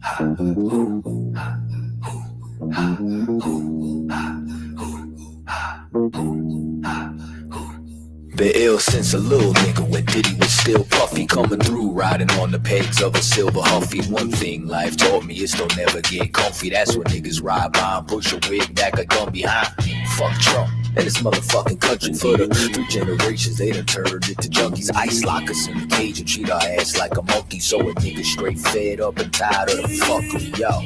Been ill since a little nigga when Diddy was still puffy, coming through riding on the pegs of a silver Huffy. One thing life taught me is don't never get comfy. That's when niggas ride by and push a wig back a gun behind. Fuck Trump and this motherfucking country. For the 3 generations they done turned into junkies. Ice lock us in the cage and treat our ass like a monkey. So a nigga straight fed up and tired of the fuckery, yo.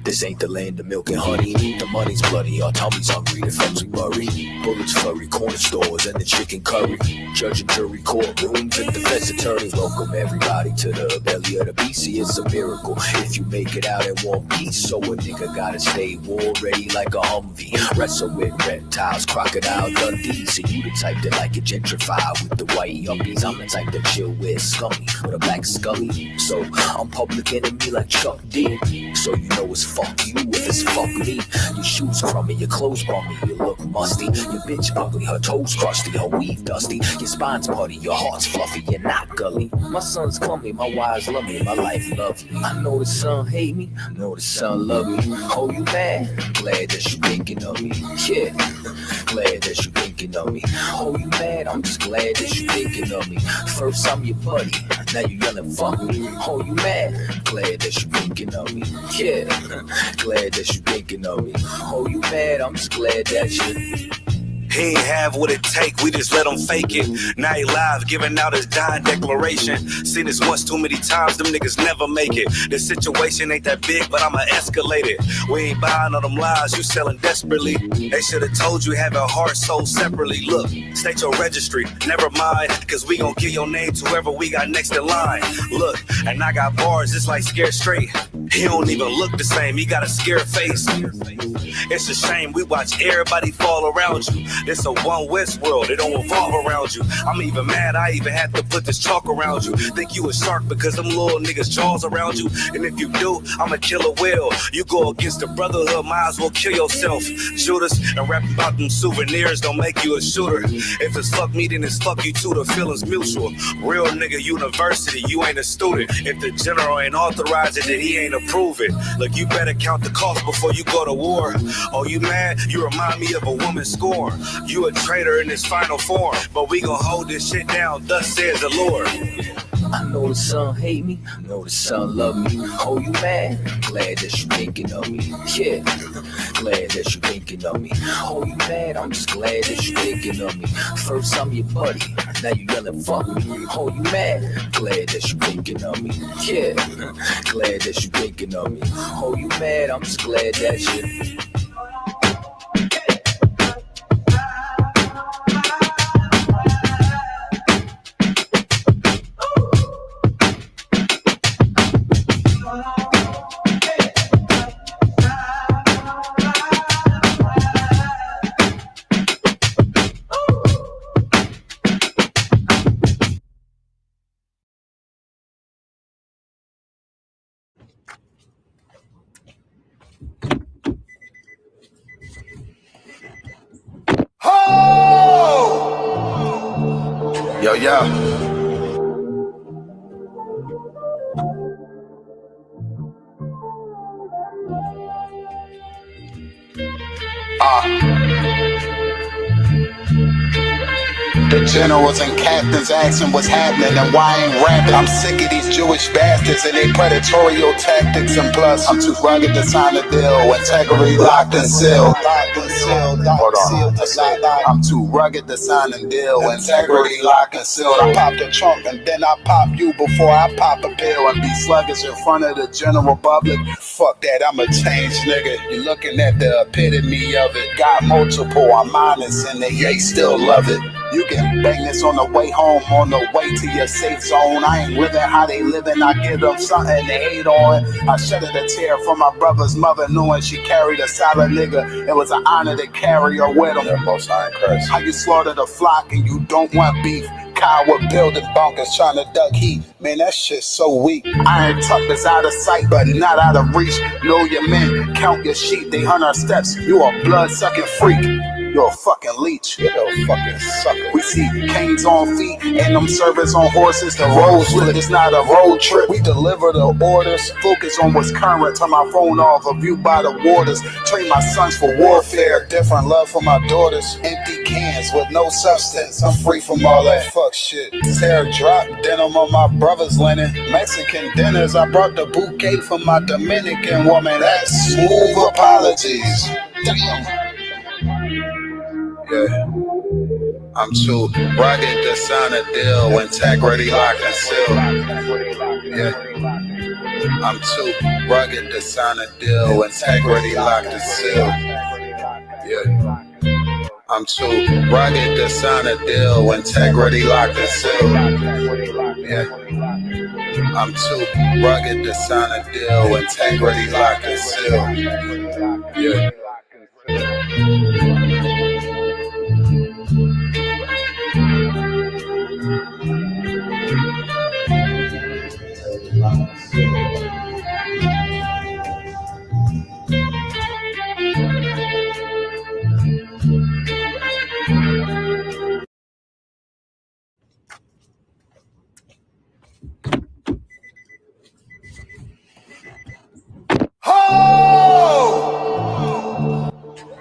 This ain't the land of milk and honey. The money's bloody, our tummies hungry, the feds we worry. Bullets flurry, corner stores and the chicken curry. Judge and jury, courtrooms and defense attorney. Welcome everybody to the belly of the beast. See, it's a miracle if you make it out in one piece. So a nigga gotta stay war ready like a Humvee. Wrestle with reptiles, crocodile Dundee. See, you the type that like it gentrified with the white yuppies. I'm the type that chill with scummy with a black scully. So I'm public enemy like Chuck D. So you know it's fuck you if it's fuck me. Your shoes crummy, your clothes bummy, you look musty. Your bitch ugly, her toes crusty, her weave dusty. Your spine's putty, your heart's fluffy, you're not gully. My son's comely, my wives love me, my life lovely. I know the son hate me, I know the son love me. Oh, you mad? Glad that you thinking of me. Yeah, glad that you thinking of me. Oh, you mad? I'm just glad that you thinking of me. First I'm your buddy, now you yelling fuck me. Oh, you mad? Glad that you thinking of me. Yeah, glad that you thinking of me. Oh, you mad? I'm just glad that you. He ain't have what it take, we just let him fake it. Now he live, giving out his dying declaration. Seen this once too many times, them niggas never make it. The situation ain't that big, but I'ma escalate it. We ain't buying all them lies, you selling desperately. They should've told you having heart, soul separately. Look, state your registry, never mind, cause we gon' give your name to whoever we got next in line. Look, and I got bars, it's like Scared Straight. He don't even look the same, he got a scared face. It's a shame, we watch everybody fall around you. It's a one West world, it don't revolve around you. I'm even mad, I even had to put this chalk around you. Think you a shark because them little niggas jaws around you. And if you do, I'ma kill a whale. You go against the brotherhood, might as well kill yourself. Judas, and rap about them souvenirs don't make you a shooter. If it's fuck me, then it's fuck you too, the feeling's mutual. Real nigga university, you ain't a student. If the general ain't authorize it, then he ain't approve it. Look, you better count the cost before you go to war. Oh, you mad? You remind me of a woman scorn. You a traitor in this final form, but we gon' hold this shit down, thus says the Lord. I know the son hate me, I know the son love me. Oh, you mad? Glad that you thinking of me. Yeah, glad that you thinking of me. Oh, you mad? I'm just glad that you thinking of me. First I'm your buddy, now you yelling fuck me. Oh, you mad? Glad that you thinking of me. Yeah, glad that you thinking of me. Oh, you mad? I'm just glad that you. Yo, yo. The generals and captains asking what's happening and why I ain't rapping. I'm sick of these Jewish bastards and their predatorial tactics. And plus, I'm too rugged to sign a deal. Integrity locked and sealed. Hold on. I'm too rugged to sign a deal. Integrity locked and sealed. I pop the trunk and then I pop you before I pop a pill and be sluggish in front of the general public. Fuck that, I'm a changed nigga. You're looking at the epitome of it. Got multiple, I'm honest, and they still love it. You can bang this on the way home, on the way to your safe zone. I ain't living how they living, I give them something to hate on. I shedded a tear from my brother's mother, knowing she carried a solid nigga. It was an honor to carry her with him. How you slaughtered a flock and you don't want beef. Coward building bunkers trying to duck heat. Man, that shit's so weak. Iron tuck is out of sight, but not out of reach. Know your men, count your sheep, they hunt our steps. You a blood-sucking freak. You're a fucking leech. You're a fucking sucker. We see canes on feet and them servants on horses. The road split, it's not a road trip. We deliver the orders. Focus on what's current. Turn my phone off. A view by the waters. Train my sons for warfare. Different love for my daughters. Empty cans with no substance. I'm free from all that fuck shit. Hair drop, denim on my brother's linen. Mexican dinners. I brought the bouquet for my Dominican woman. That's smooth apologies. Damn. Yeah. I'm too rugged to sign a deal. Integrity locked and sealed. Yeah. I'm too rugged to sign a deal. Integrity locked and sealed. Yeah. I'm too rugged to sign a deal. Integrity locked and sealed. Yeah. I'm too rugged to sign a deal. Integrity locked and sealed. Yeah.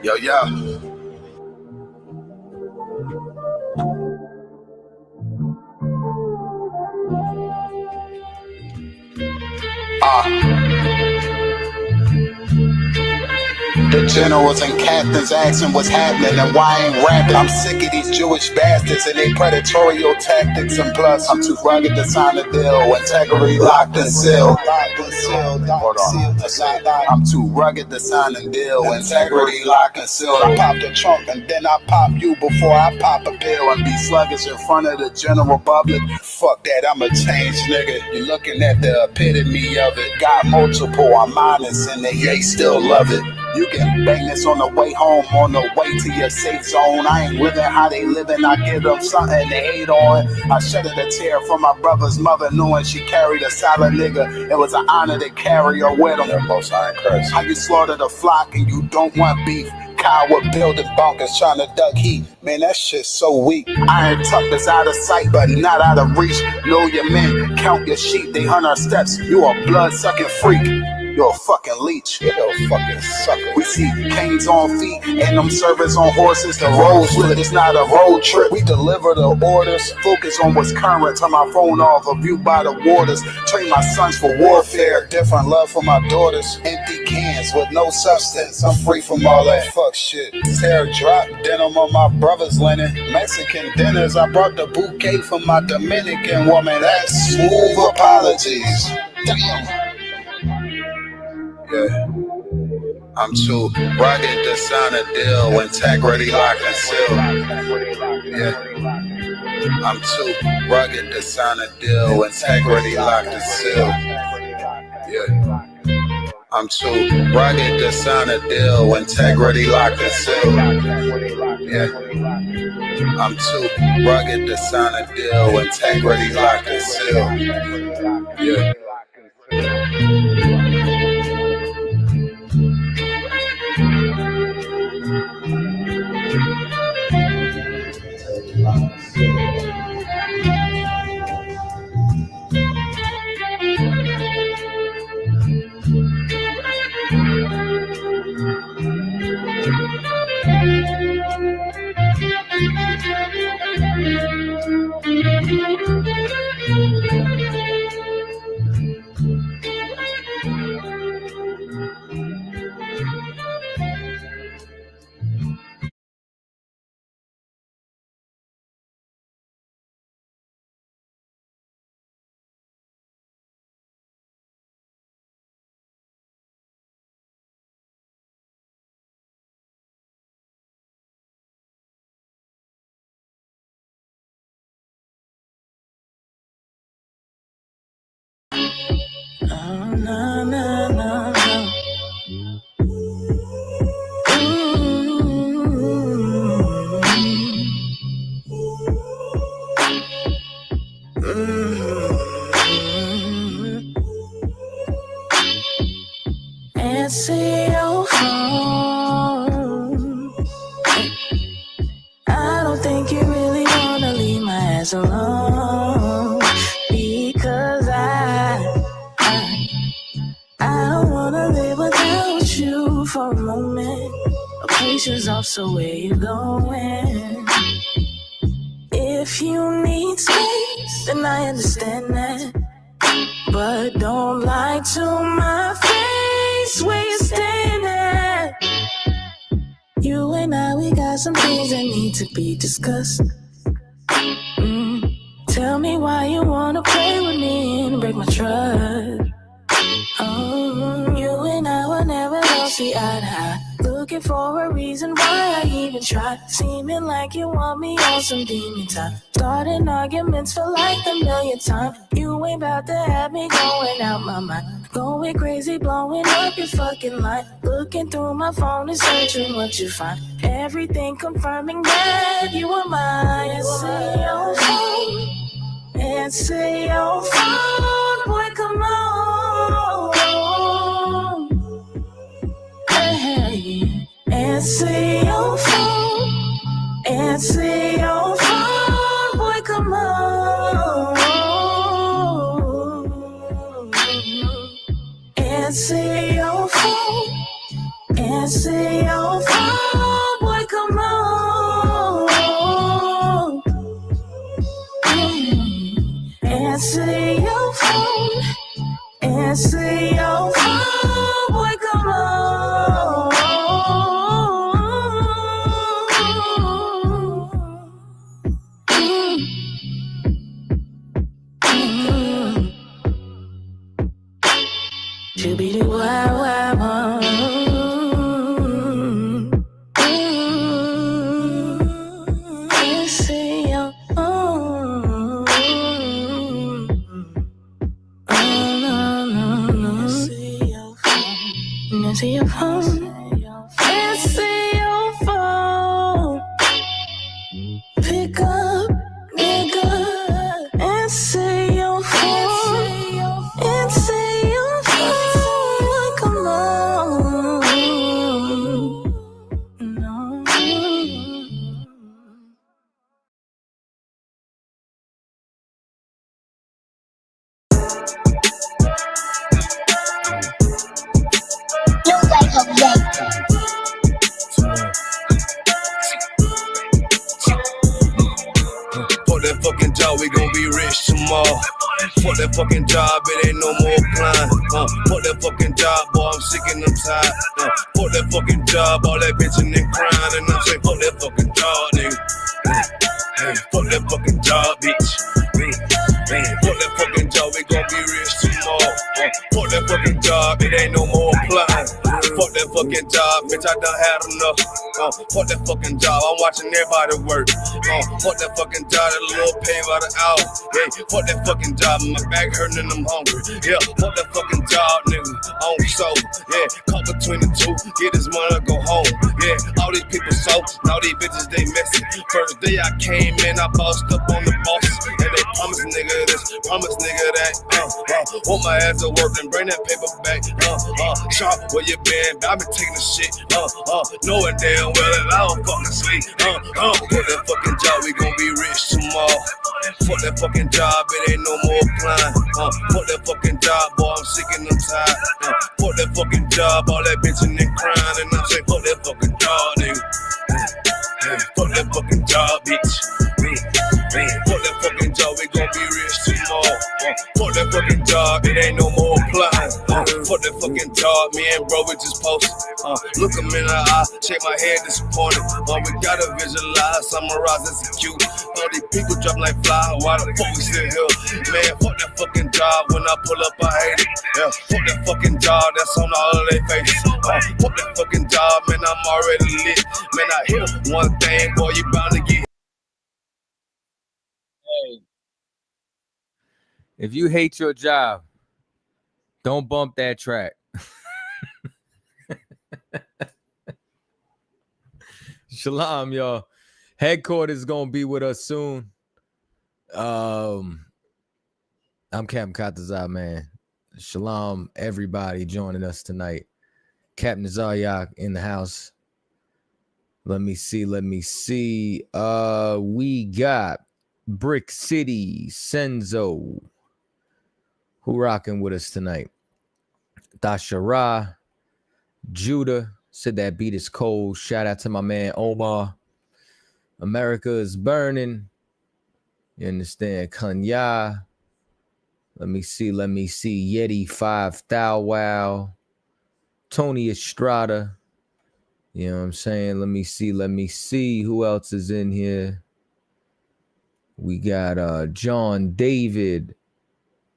Yo, yo. The generals and captains asking what's happening and why I ain't rapping. I'm sick of these Jewish bastards and their predatorial tactics. And plus, I'm too rugged to sign a deal. Integrity locked and sealed. Hold on. I'm too rugged to sign a deal. Integrity locked and sealed. I pop the trunk and then I pop you before I pop a pill and be sluggish in front of the general public. Fuck that, I'm a changed nigga. You're looking at the epitome of it. Got multiple, I'm honest, and they still love it. You can bang this on the way home, on the way to your safe zone. I ain't living how they living, I give them something to hate on. I shedded a tear for my brother's mother, knowing she carried a solid nigga. It was an honor to carry her with him. Most High Christ. How you slaughter the flock and you don't want beef? Coward building bunkers trying to duck heat. Man, that shit's so weak. Iron tuck is out of sight, but not out of reach. Know your men, count your sheep, they hunt our steps. You a blood-sucking freak. You're a fucking leech. You're a fucking sucker. We see canes on feet and them servants on horses. The road split, it's not a road trip. We deliver the orders. Focus on what's current. Turn my phone off. A view by the waters. Train my sons for warfare. Different love for my daughters. Empty cans with no substance. I'm free from all that fuck shit. Hair drop, denim on my brother's linen. Mexican dinners. I brought the bouquet for my Dominican woman. That's smooth apologies. Damn. Yeah. I'm too rugged to sign a deal. Integrity locked and sealed. Yeah. I'm too rugged to sign a deal. Integrity locked and sealed. Yeah. I'm too rugged to sign a deal. Integrity locked and sealed. Yeah. I'm too rugged to sign a deal. Integrity locked and sealed. Yeah. alone, because I don't wanna live without you for a moment. Patience off, so where you going? If you need space, then I understand that, but don't lie to my face where you stand at. You and I, we got some things that need to be discussed. Tell me why you wanna play with me and break my trust. You and I will never go see eye to eye. Looking for a reason why I even try. Seeming like you want me on some demon time. Starting arguments for like the millionth time. You ain't about to have me going out my mind. Going crazy, blowing up your fucking line. Looking through my phone and searching what you find. Everything confirming that you are mine. Answer your phone. Answer your phone. Boy, come on. Hey, answer your phone. Answer your phone. Boy, come on. Answer your phone. Answer your phone. Boy, come on. Answer your phone. Answer your phone. Boy, come on. To be the wild. Answer your phone. Answer your phone. Answer your phone. Pick up, nigga. Answer your phone. Answer your phone. Come on. No. Fuck that fucking job, we gon' be rich tomorrow. Fuck that fucking job, it ain't no more applying. Fuck that fucking job, boy, I'm sick and I'm tired. Fuck that fucking job, all that bitching and crying. And I'm saying, fuck that fucking job, nigga. Fuck that fucking job, bitch. Fuck that fucking job, we gon' be rich tomorrow. Fuck that fucking job, it ain't no more applying. Fuck that fucking job, bitch, I done had enough. Fuck that fucking job, I'm watching everybody work. Fuck that fucking job, that little pay by the hour. Yeah, fuck that fucking job, my back hurting and I'm hungry. Yeah, fuck that fucking job, nigga, on soul. Yeah, caught between the two, get this money, go home. Yeah, all these people so, now these bitches, they messy. First day I came in, I bossed up on the bosses. And they promised nigga this, promised nigga that. Want my ass to work and bring that paper back. Sharp, where you been? I been taking the shit. Knowing damn well that I don't fucking sleep. Fuck that fucking job, we gon' be rich tomorrow. Fuck that fucking job, it ain't no more applying. Fuck that fucking job, boy, I'm sick and I'm tired. Fuck that fucking job, all that bitching and crying. And I'm saying, fuck that fucking job, nigga. Fuck that fucking job, bitch. Fuck that fucking job, we gon' be rich tomorrow. Fuck that fucking job, it ain't no more applying. Fuck that fucking job, me and bro, we just posted. Look him in the eye, shake my head disappointed. We gotta visualize, summarize, execute. All these people dropping like fly, why the fuck we still here? Man, fuck that fucking job, when I pull up, I hate it. Yeah, fuck that fucking job, that's on all of their faces. Fuck that fucking job, man, I'm already lit. Man, I hear one thing, boy, you bound to get. If you hate your job, don't bump that track. Shalom, y'all. Headquarters gonna be with us soon. I'm Captain Katazai, man. Shalom, everybody joining us tonight. Captain Zaryak in the house. Let me see. We got Brick City, Senzo. Who rocking with us tonight? Dashara, Judah said that beat is cold. Shout out to my man Omar. America is burning. You understand? Kanya. Let me see. Yeti 5 Thou Wow. Tony Estrada. You know what I'm saying? Let me see. Who else is in here? We got John David.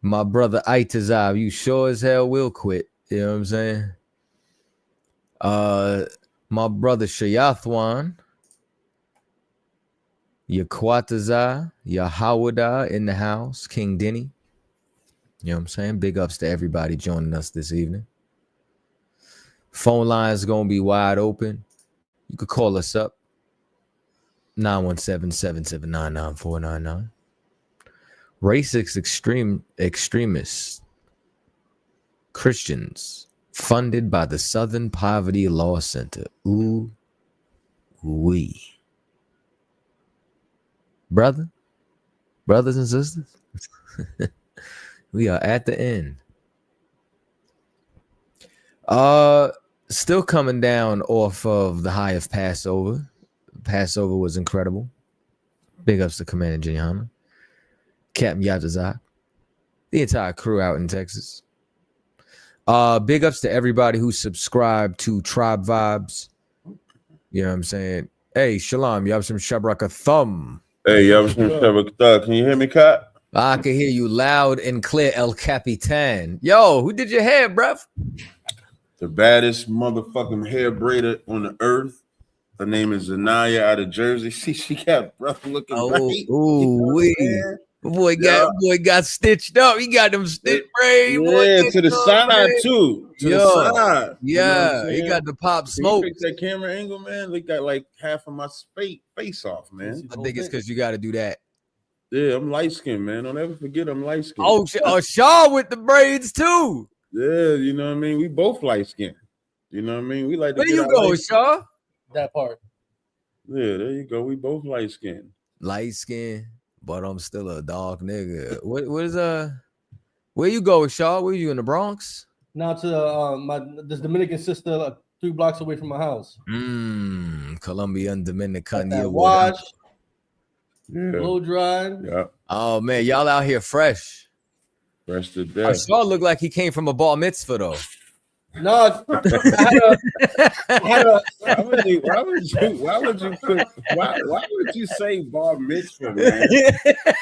My brother Itazab. You sure as hell will quit. You know what I'm saying? My brother Shayathwan. Yaquataza. Yahawada in the house. King Denny. You know what I'm saying? Big ups to everybody joining us this evening. Phone lines going to be wide open. You could call us up. 917-779-9499. Racist extremists. Christians. Funded by the Southern Poverty Law Center. Ooh, wee. Brothers and sisters, we are at the end. Still coming down off of the high of Passover. Passover was incredible. Big ups to Commander Gianna, Captain Yatazak, the entire crew out in Texas. Big ups to everybody who subscribed to Tribe Vibes. You know what I'm saying? Hey, Shalom, you have some Shabraka thumb. Hey, you have some Shabraka. Can you hear me, Kat? I can hear you loud and clear, El Capitan. Yo, who did your hair, bruv? The baddest motherfucking hair braider on the earth. Her name is Zanaya out of Jersey. She got rough looking. Ooh, wee. Boy got stitched up. He got them stitch braids. Yeah, to the side too. To the side. Yeah, you know he got the pop smoke. You that camera angle, man. Look got like half of my face off, man. I think it's because you got to do that. Yeah, I'm light skinned, man. Don't ever forget I'm light skinned. Oh, Shaw with the braids too. Yeah, you know what I mean. We both light skinned. You know what I mean. We like. Where you go, Shaw? That part. Yeah, there you go. We both light skinned. Light skin, but I'm still a dark nigga. What is where you go, Shaw? Where you in the Bronx? Now to this Dominican sister 3 blocks away from my house. Colombian Dominican. Wash. Yeah. Blow dry. Yeah. Oh man, y'all out here fresh. Fresh to death. Shaw looked like he came from a bar mitzvah though. No, why would you say bar mitzvah, man?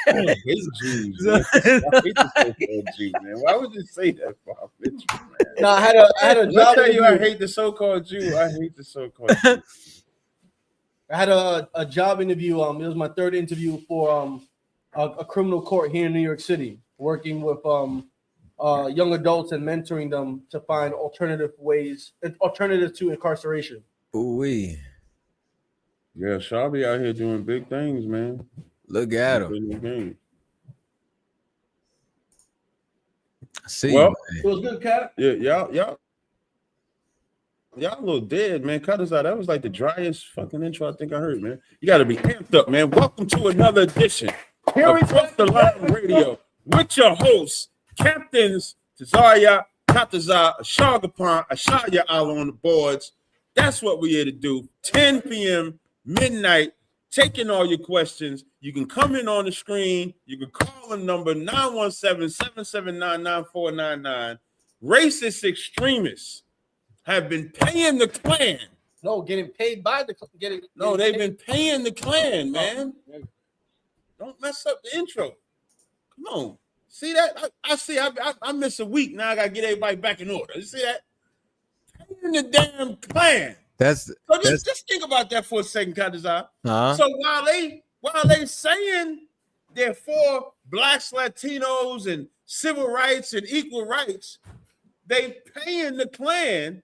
I hate Jews. Man. I hate the so-called Jew, man. Why would you say that bar mitzvah, man? No, I had a job. I tell you, I hate the so-called Jew. I hate the so-called Jew. I had a job interview. It was my 3rd interview for a criminal court here in New York City, working with young adults and mentoring them to find alternative to incarceration. Ooh-wee. Yeah, Shabby out here doing big things, man. Look at him. See, well, it was good, Cat. Yeah, y'all a little dead, man. Cut us out. That was like the driest fucking intro I think I heard, man. You got to be amped up, man. Welcome to another edition of Off the Line Radio with your hosts, Captains Tazaya, Kataza, Ashagapan, Ashaya Allah on the boards. That's what we're here to do. 10 p.m., midnight, taking all your questions. You can come in on the screen. You can call the number 917-779-9499. Racist extremists have been paying the Klan. No, getting paid by the Klan. No, they've been paying the Klan, man. Don't mess up the intro. Come on. See that? I miss a week. Now I got to get everybody back in order. You see that? Paying the damn Klan. Just think about that for a second, Kadazai. Uh-huh. So while they saying they're for blacks, Latinos, and civil rights and equal rights, they paying the Klan,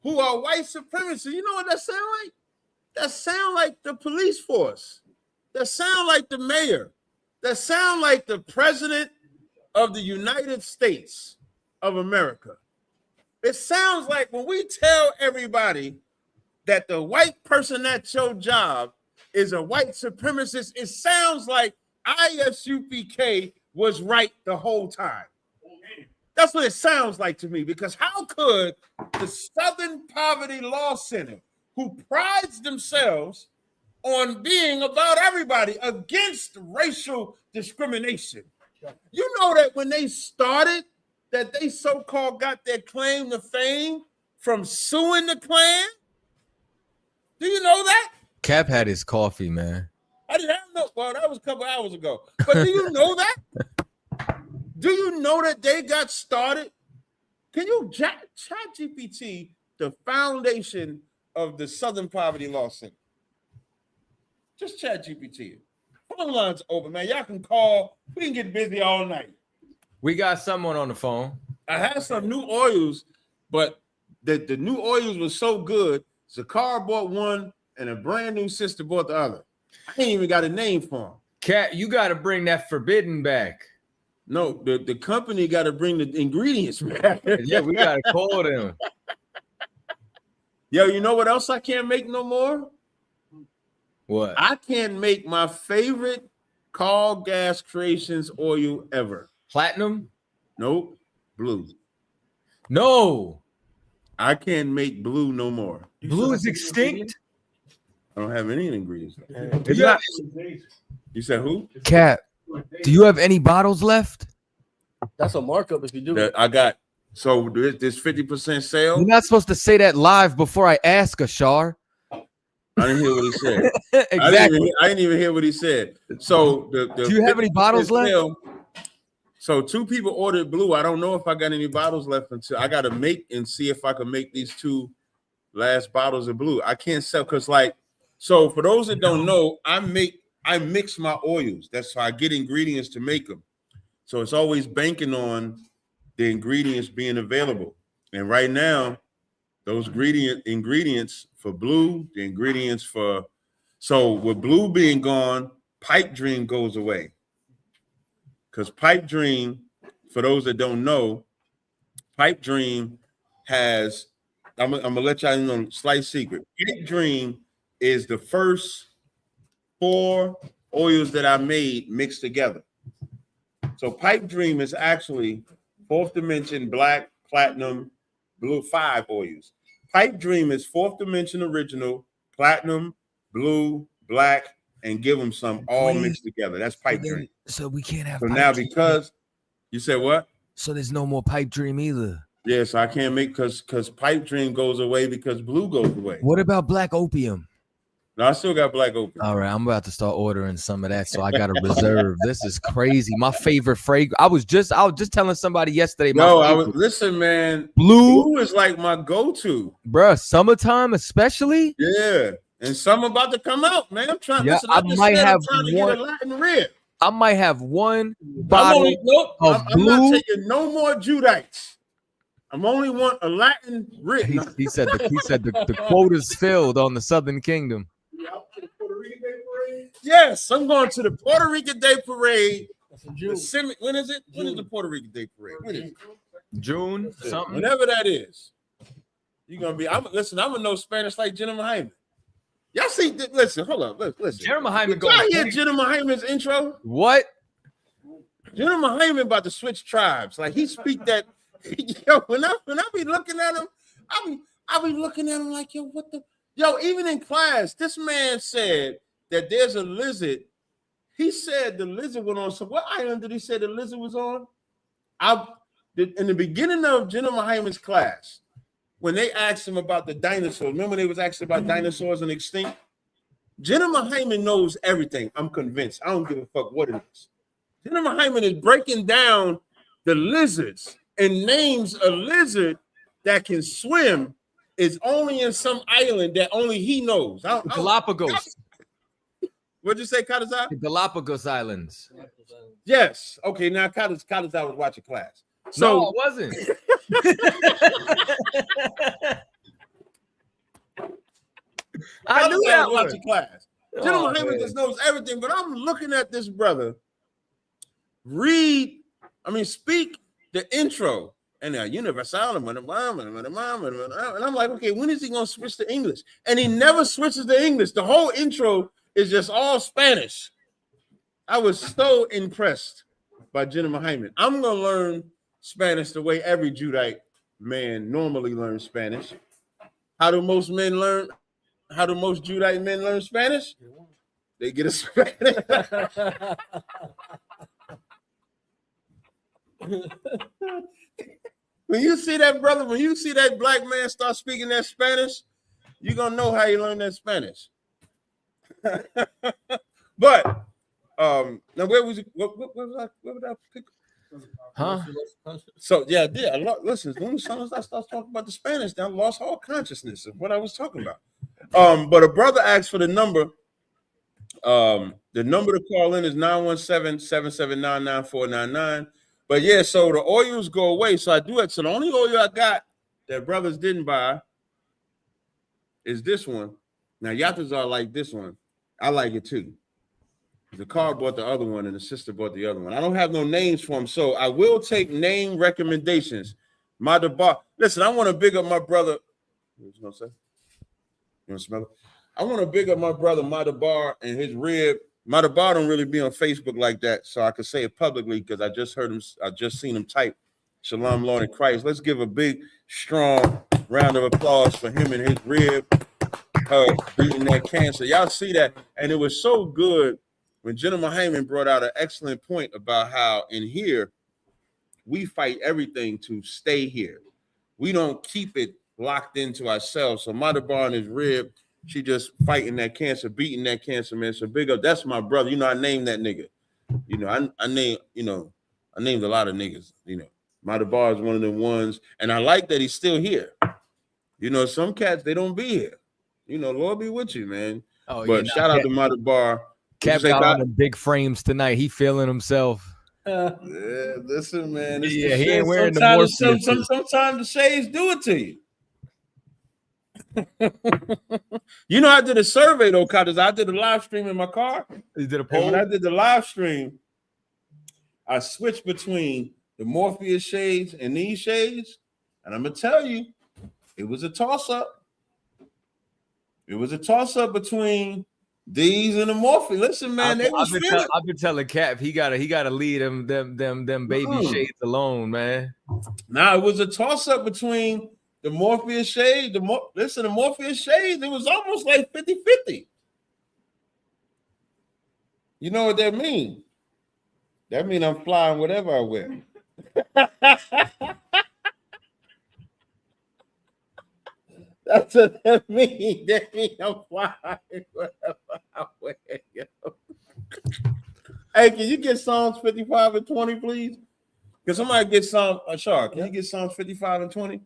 who are white supremacists. You know what that sound like? That sound like the police force. That sound like the mayor. That sound like the president of the United States of America. It sounds like when we tell everybody that the white person at your job is a white supremacist, it sounds like ISUPK was right the whole time. That's what it sounds like to me, because how could the Southern Poverty Law Center, who prides themselves on being about everybody against racial discrimination, you know that when they started, that they so-called got their claim to fame from suing the Klan? Do you know that? Cap had his coffee, man. I didn't know. Well, that was a couple hours ago. But do you know that? Do you know that they got started? Can you chat GPT the foundation of the Southern Poverty Law Center? Just chat GPT it. Phone lines open, man. Y'all can call. We can get busy all night. We got someone on the phone. I had some new oils, but the new oils was so good. Zakar bought one, and a brand new sister bought the other. I ain't even got a name for them. Cat, you got to bring that forbidden back. No, the company got to bring the ingredients back. Yeah, we got to call them. Yo, you know what else I can't make no more? What? I can't make my favorite Carl Gas Creations oil ever. Platinum? Nope. Blue. No. I can't make blue no more. Blue is extinct? I don't have any ingredients. You said who? Cat, do you have any bottles left? That's a markup if you do. I got, so this 50% sale. You're not supposed to say that live before I ask, Ashar. I didn't hear what he said. Exactly. I didn't even hear what he said. So do you have any bottles left? So 2 people ordered blue. I don't know if I got any bottles left until I got to make and see if I can make these 2 last bottles of blue. I can't sell because, like, so for those that don't know, I mix my oils. That's how I get ingredients to make them. So it's always banking on the ingredients being available. And right now, those ingredients for blue, the ingredients for, so with blue being gone, Pipe Dream goes away. Because Pipe Dream, for those that don't know, Pipe Dream has, I'm gonna let y'all know a slight secret. Pipe Dream is the first 4 oils that I made mixed together. So Pipe Dream is actually 4th dimension, black, platinum, blue, 5 oils. Pipe Dream is 4th dimension original, platinum, blue, black, and give them some all mixed together. That's Pipe Dream. So we can't have. So now because you said what? So there's no more Pipe Dream either. Yes, I can't make because Pipe Dream goes away because blue goes away. What about Black Opium? No, I still got Black Opium. All right, I'm about to start ordering some of that, so I got to reserve. This is crazy. My favorite fragrance. I was just telling somebody yesterday. Listen, man. Blue is like my go-to, bruh. Summertime, especially. Yeah, and some about to come out, man. I'm trying. Yeah, listen, I might have to one. get a Latin red. I might have one bottle of I'm blue. not taking no more Judites. I'm only want a Latin red. He said the quota's filled on the Southern Kingdom. Yes, I'm going to the Puerto Rican Day Parade. June. When is it? When is the Puerto Rican Day Parade? When is it? June, something. Whenever that is. You're gonna be. I'm gonna know Spanish like Jenna Hyman. Y'all see? Listen, hold on. Listen. Jenna Hyman. Did y'all hear Jenna Hyman's intro? What? Jenna Hyman about to switch tribes. Like he speak that. Yo, when I be looking at him, I be looking at him like, yo, what the? Yo, even in class, this man said that there's a lizard. He said the lizard went on. So what island did he say the lizard was on? In the beginning of Jenna Hyman's class, when they asked him about the dinosaurs, remember they was asking about dinosaurs and extinct? Jenna Hyman knows everything. I'm convinced. I don't give a fuck what it is. Jenna Hyman is breaking down the lizards and names a lizard that can swim is only in some island that only he knows. Galapagos. What'd you say, Kadazai? The Galapagos Islands. Yes. Okay, now Kadazai was watching class. So no, it wasn't. I knew that was watching class. Jenna Hyman just knows everything, but I'm looking at this brother speak the intro and universal and I'm like, okay, when is he gonna switch to English? And he never switches to English. The whole intro is just all Spanish. I was so impressed by Jennifer Hyman. I'm gonna learn Spanish the way every Judite man normally learns Spanish. How do most Judite men learn Spanish? They get a Spanish. When you see that brother, when you see that black man start speaking that Spanish, you're gonna know how you learn that Spanish. But now where was it? What would I pick? Huh? So yeah, listen, as soon as I start talking about the Spanish, I lost all consciousness of what I was talking about. But a brother asked for the number. The number to call in is 917-779-9499. But yeah, so the oils go away. So I do it. So the only oil I got that brothers didn't buy is this one. Now Yatas are like this one. I like it too. The car bought the other one and the sister bought the other one. I don't have no names for them, so I will take name recommendations. Listen, I want to big up my brother. What you gonna say? You want to smell it? I want to big up my brother Madabar and his rib. Madabar don't really be on Facebook like that, so I can say it publicly because I just heard him. I just seen him type "Shalom, Lord in Christ." Let's give a big, strong round of applause for him and his rib beating that cancer. Y'all see that, and it was so good when Jennifer Hyman brought out an excellent point about how in here we fight everything to stay here. We don't keep it locked into ourselves. So Madabar and his rib. She just fighting that cancer, beating that cancer, man. So big up. That's my brother. You know, I named that nigga. You know, I named a lot of niggas. You know, Madabar is one of the ones, and I like that he's still here. You know, some cats they don't be here. You know, Lord be with you, man. Oh, but shout out to Madabar. Cap got on the big frames tonight. He feeling himself. Yeah, listen, man. Yeah, he ain't wearing the more. Sometimes the shades do it to you. You know, I did a survey though, because I did a live stream in my car. You did a poll? And when I did the live stream, I switched between the Morpheus shades and these shades, and I'm gonna tell you, it was a toss-up. It was a toss-up between these and the Morpheus. Listen, man, I've been telling Cap he gotta leave them baby shades alone, man. Now it was a toss-up between the Morpheus shade, the Morpheus shades, it was almost like 50-50. You know what that means? That means I'm flying whatever I wear. That's what that means. That means I'm flying whatever I wear. Hey, can you get Psalms 55 and 20, please? Can somebody get Psalms, Shar, can you get Psalms 55 and 20?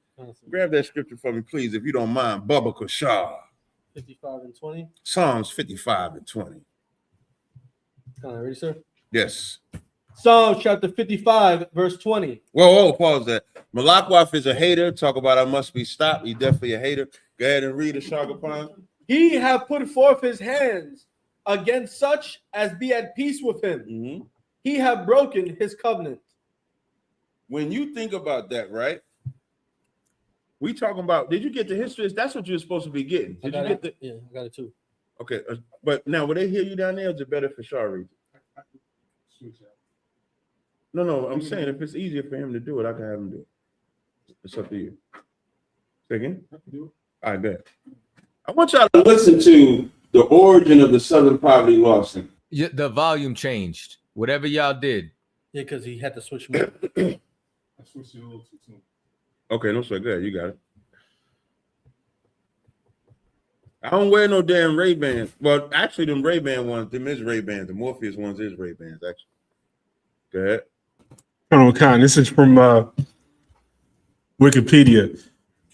Grab that scripture for me, please, if you don't mind. Bubba Kashar. 55 and 20. Psalms 55 and 20. Ready, sir? Yes. Psalms chapter 55, verse 20. Whoa, pause that. Malakwaf is a hater. Talk about I must be stopped. He's definitely a hater. Go ahead and read the Shagapon. He have put forth his hands against such as be at peace with him. Mm-hmm. He have broken his covenant. When you think about that, right? We talking about, did you get the history? That's what you're supposed to be getting. Did you get the? Yeah, I got it too. Okay, but now will they hear you down there? Or is it better for Shar read? No, I'm saying if it's easier for him to do it, I can have him do it. It's up to you. Say again? I bet. I want y'all to listen to the origin of the Southern Poverty Law Center. Yeah, the volume changed. Whatever y'all did. Yeah, because he had to switch me. I switched it a little too soon. Okay, no sweat. Go ahead. You got it. I don't wear no damn Ray-Bans. Well, actually, them Ray-Ban ones, them is Ray-Bans. The Morpheus ones is Ray-Bans, actually. Go ahead. Oh, Con, this is from Wikipedia.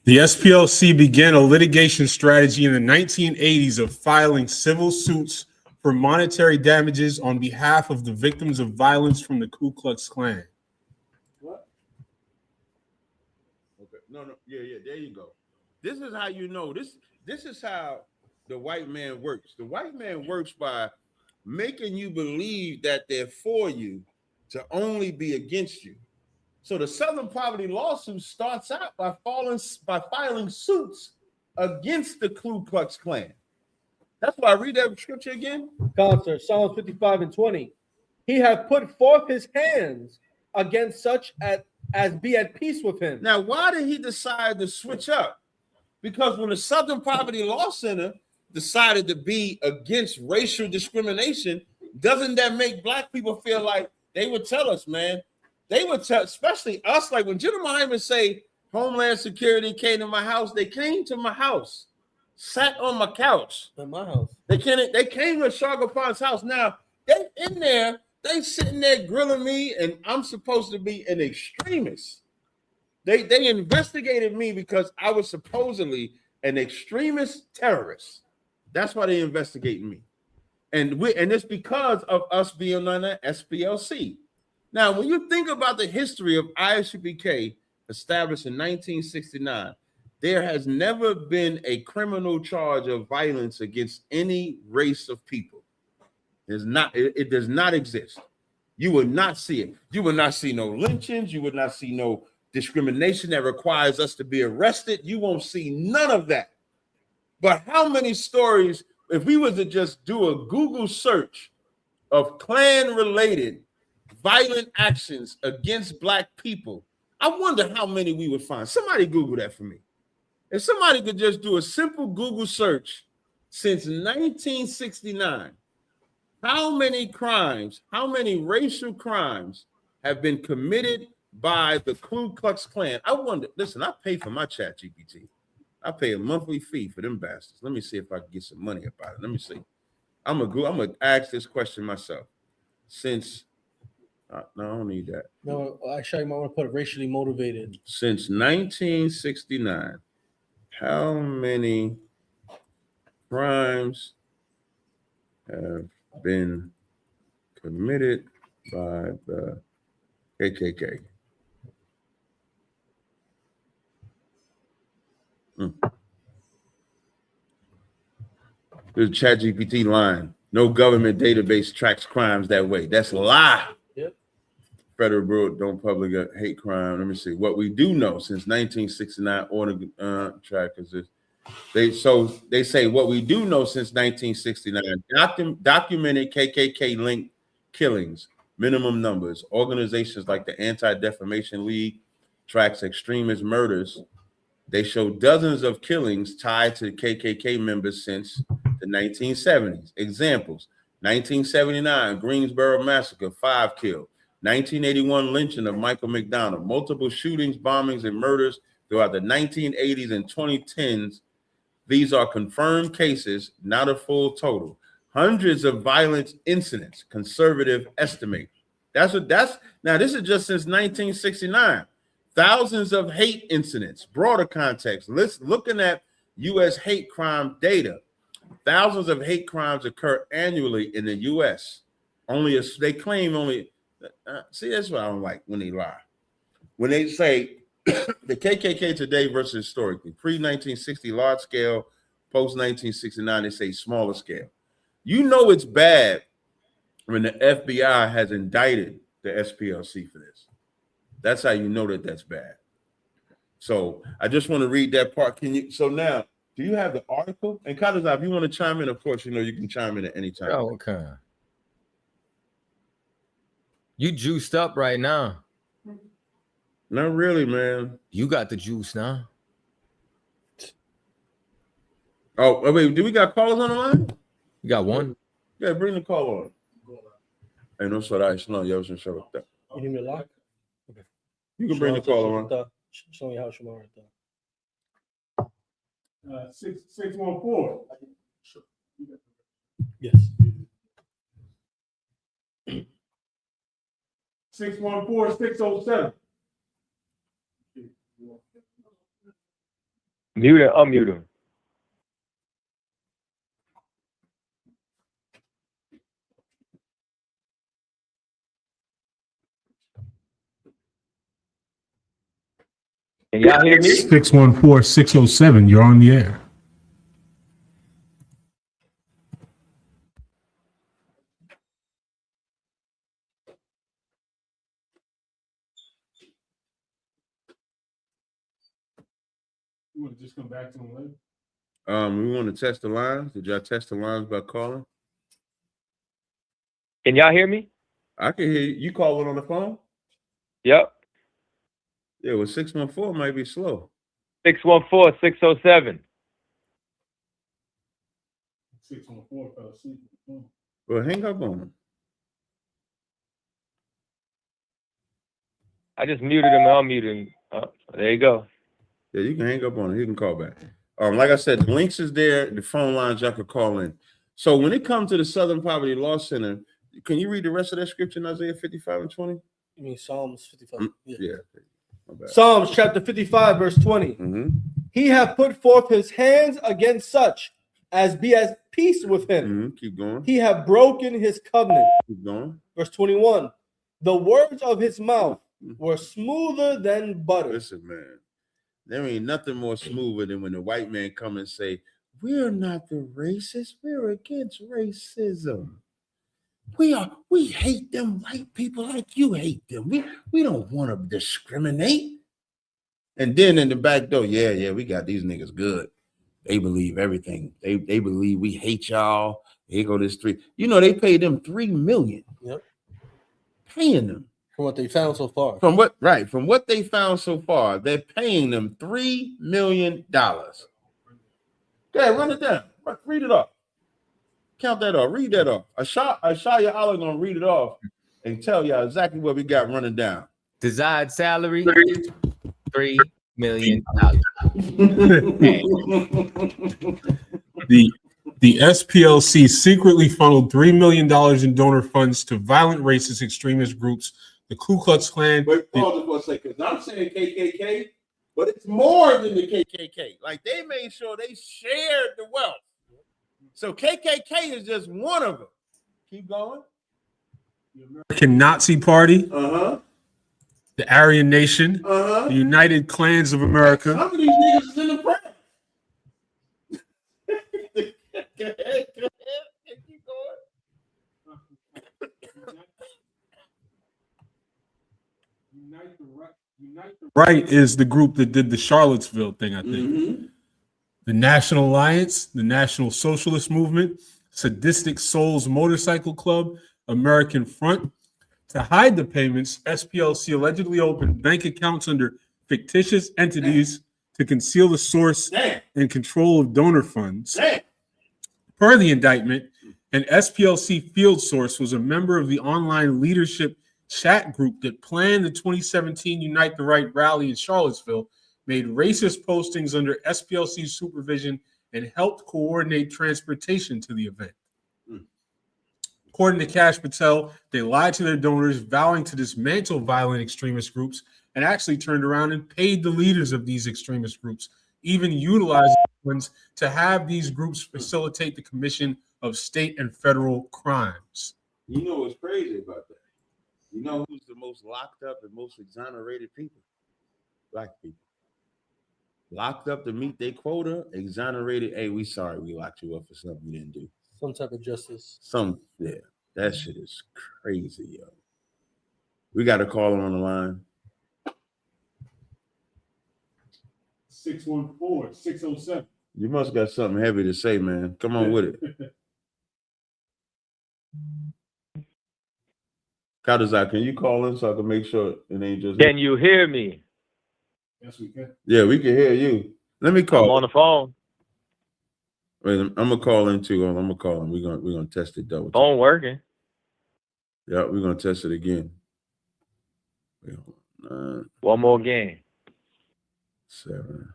The SPLC began a litigation strategy in the 1980s of filing civil suits for monetary damages on behalf of the victims of violence from the Ku Klux Klan. What? Okay. No. Yeah. There you go. This is how you know. This is how the white man works. The white man works by making you believe that they're for you to only be against you. So the Southern Poverty Lawsuit starts out by filing suits against the Ku Klux Klan. That's why I read that scripture again. Concert, Psalms 55 and 20. he hath put forth his hands against such as be at peace with him. Now, why did he decide to switch up? Because when the Southern Poverty Law Center decided to be against racial discrimination, doesn't that make black people feel like they would tell us, man? They would tell, especially us, like when General Hyman say Homeland Security came to my house, they came to my house, sat on my couch. In my house. They came to Shargapon's house. Now, they in there, they sitting there grilling me, and I'm supposed to be an extremist. They investigated me because I was supposedly an extremist terrorist. That's why they investigating me. And it's because of us being on the SPLC. Now, when you think about the history of ISUPK established in 1969, there has never been a criminal charge of violence against any race of people. It does not exist. You will not see it. You will not see no lynchings. You will not see no discrimination that requires us to be arrested. You won't see none of that. But how many stories, if we were to just do a Google search of Klan-related violent actions against black people, I wonder how many we would find. Somebody Google that for me. If somebody could just do a simple Google search since 1969, how many crimes, how many racial crimes have been committed by the Ku Klux Klan? I wonder, listen, I pay for my chat GPT. I pay a monthly fee for them bastards. Let me see if I can get some money about it. Let me see. I'm gonna ask this question myself. Since no, I don't need that. No, actually, I might want to put it racially motivated. Since 1969, how many crimes have been committed by the KKK? There's ChatGPT line. No government database tracks crimes that way. That's a lie. Yep. Federal Bureau don't publish a hate crime. Let me see. What we do know since 1969 order trackers is they say what we do know since 1969 documented KKK linked killings, minimum numbers. Organizations like the Anti-Defamation League tracks extremist murders. They show dozens of killings tied to KKK members since the 1970s. Examples: 1979 Greensboro Massacre, 5 killed. 1981 lynching of Michael McDonald. Multiple shootings, bombings, and murders throughout the 1980s and 2010s. These are confirmed cases, not a full total. Hundreds of violent incidents, conservative estimate. Now this is just since 1969. Thousands of hate incidents, broader context. Looking at U.S. hate crime data, thousands of hate crimes occur annually in the U.S. They claim only. See, that's what I don't like when they lie. When they say the KKK today versus historically, pre-1960 large scale, post-1969 they say smaller scale. You know it's bad when the FBI has indicted the SPLC for this. That's how you know that that's bad. So I just want to read that part. So now, do you have the article? And Kadazai, if you want to chime in, of course, you can chime in at any time. Oh, okay. You juiced up right now. Not really, man. You got the juice now. Oh, wait, do we got callers on the line? You got one? Yeah, bring the call on. Hey, no, sorry, no, you wasn't sure with that. You need me to lock? Okay. You can bring the caller on. Show me how Shamar right there. 614. Yes. 614-607. Mute and unmute him. Can y'all hear me? 614-607. You're on the air. You want to just come back to him later? We want to test the lines. Did y'all test the lines by calling? Can y'all hear me? I can hear you. You calling on the phone? Yep. Yeah, well, 614 might be slow. 614-607. 614 fell asleep. Well, hang up on him. I just muted him. I'll mute him. There you go. Yeah, you can hang up on him. He can call back. Like I said, the links is there. The phone lines y'all could call in. So when it comes to the Southern Poverty Law Center, can you read the rest of that scripture in Isaiah 55 and 20? You mean Psalms 55? Yeah. Psalms chapter 55, verse 20. Mm-hmm. He hath put forth his hands against such as be at peace with him. Mm-hmm. Keep going. He hath broken his covenant. Keep going. Verse 21. The words of his mouth were smoother than butter. Listen, man, there ain't nothing more smoother than when the white man come and say, we're not the racists, we're against racism. We hate them white people like you hate them. We don't want to discriminate. And then in the back door, yeah, we got these niggas good. They believe everything. They believe we hate y'all. Here go this $3. You know, they paid them $3 million. Yep. Paying them. From what they found so far. From what they found so far, they're paying them $3 million. Go ahead, run it down. Read it off. Count that off. Read that off. Ashaya Allah gonna read it off and tell y'all exactly what we got running down. Desired salary, $3 million. The SPLC secretly funneled $3 million in donor funds to violent racist extremist groups, the Ku Klux Klan. Wait, pause it for a second, because I'm saying KKK, but it's more than the KKK. Like, they made sure they shared the wealth. So KKK is just one of them. Keep going. The American Nazi Party, Uh-huh. the Aryan Nation, Uh-huh. the United Klans of America. Some of these niggas is in the press. Keep going. Unite the Right is the group that did the Charlottesville thing, I think. Mm-hmm. The National Alliance, the National Socialist Movement, Sadistic Souls Motorcycle Club, American Front. To hide the payments, SPLC allegedly opened bank accounts under fictitious entities to conceal the source and control of donor funds. Per the indictment, an SPLC field source was a member of the online leadership chat group that planned the 2017 Unite the Right rally in Charlottesville, made racist postings under SPLC supervision, and helped coordinate transportation to the event. According to Cash Patel, they lied to their donors, vowing to dismantle violent extremist groups, and actually turned around and paid the leaders of these extremist groups, even utilizing funds to have these groups facilitate the commission of state and federal crimes. You know what's crazy about that? You know who's the most locked up and most exonerated people? Black people. Locked up to meet their quota, exonerated. Hey, we sorry we locked you up for something you didn't do. Some type of justice. Yeah, that shit is crazy, yo. We got a caller on the line. 614-607. You must got something heavy to say, man. Come on with it. Kadazak, can you call in so I can make sure it ain't just... Can you hear me? Yes, we can. Yeah, we can hear you. Let me call. I'm on the phone. Wait, I'm gonna call in too. I'm gonna call him. We're gonna test it double. Phone working. Yeah, we're gonna test it again. Wait, One more game. 7.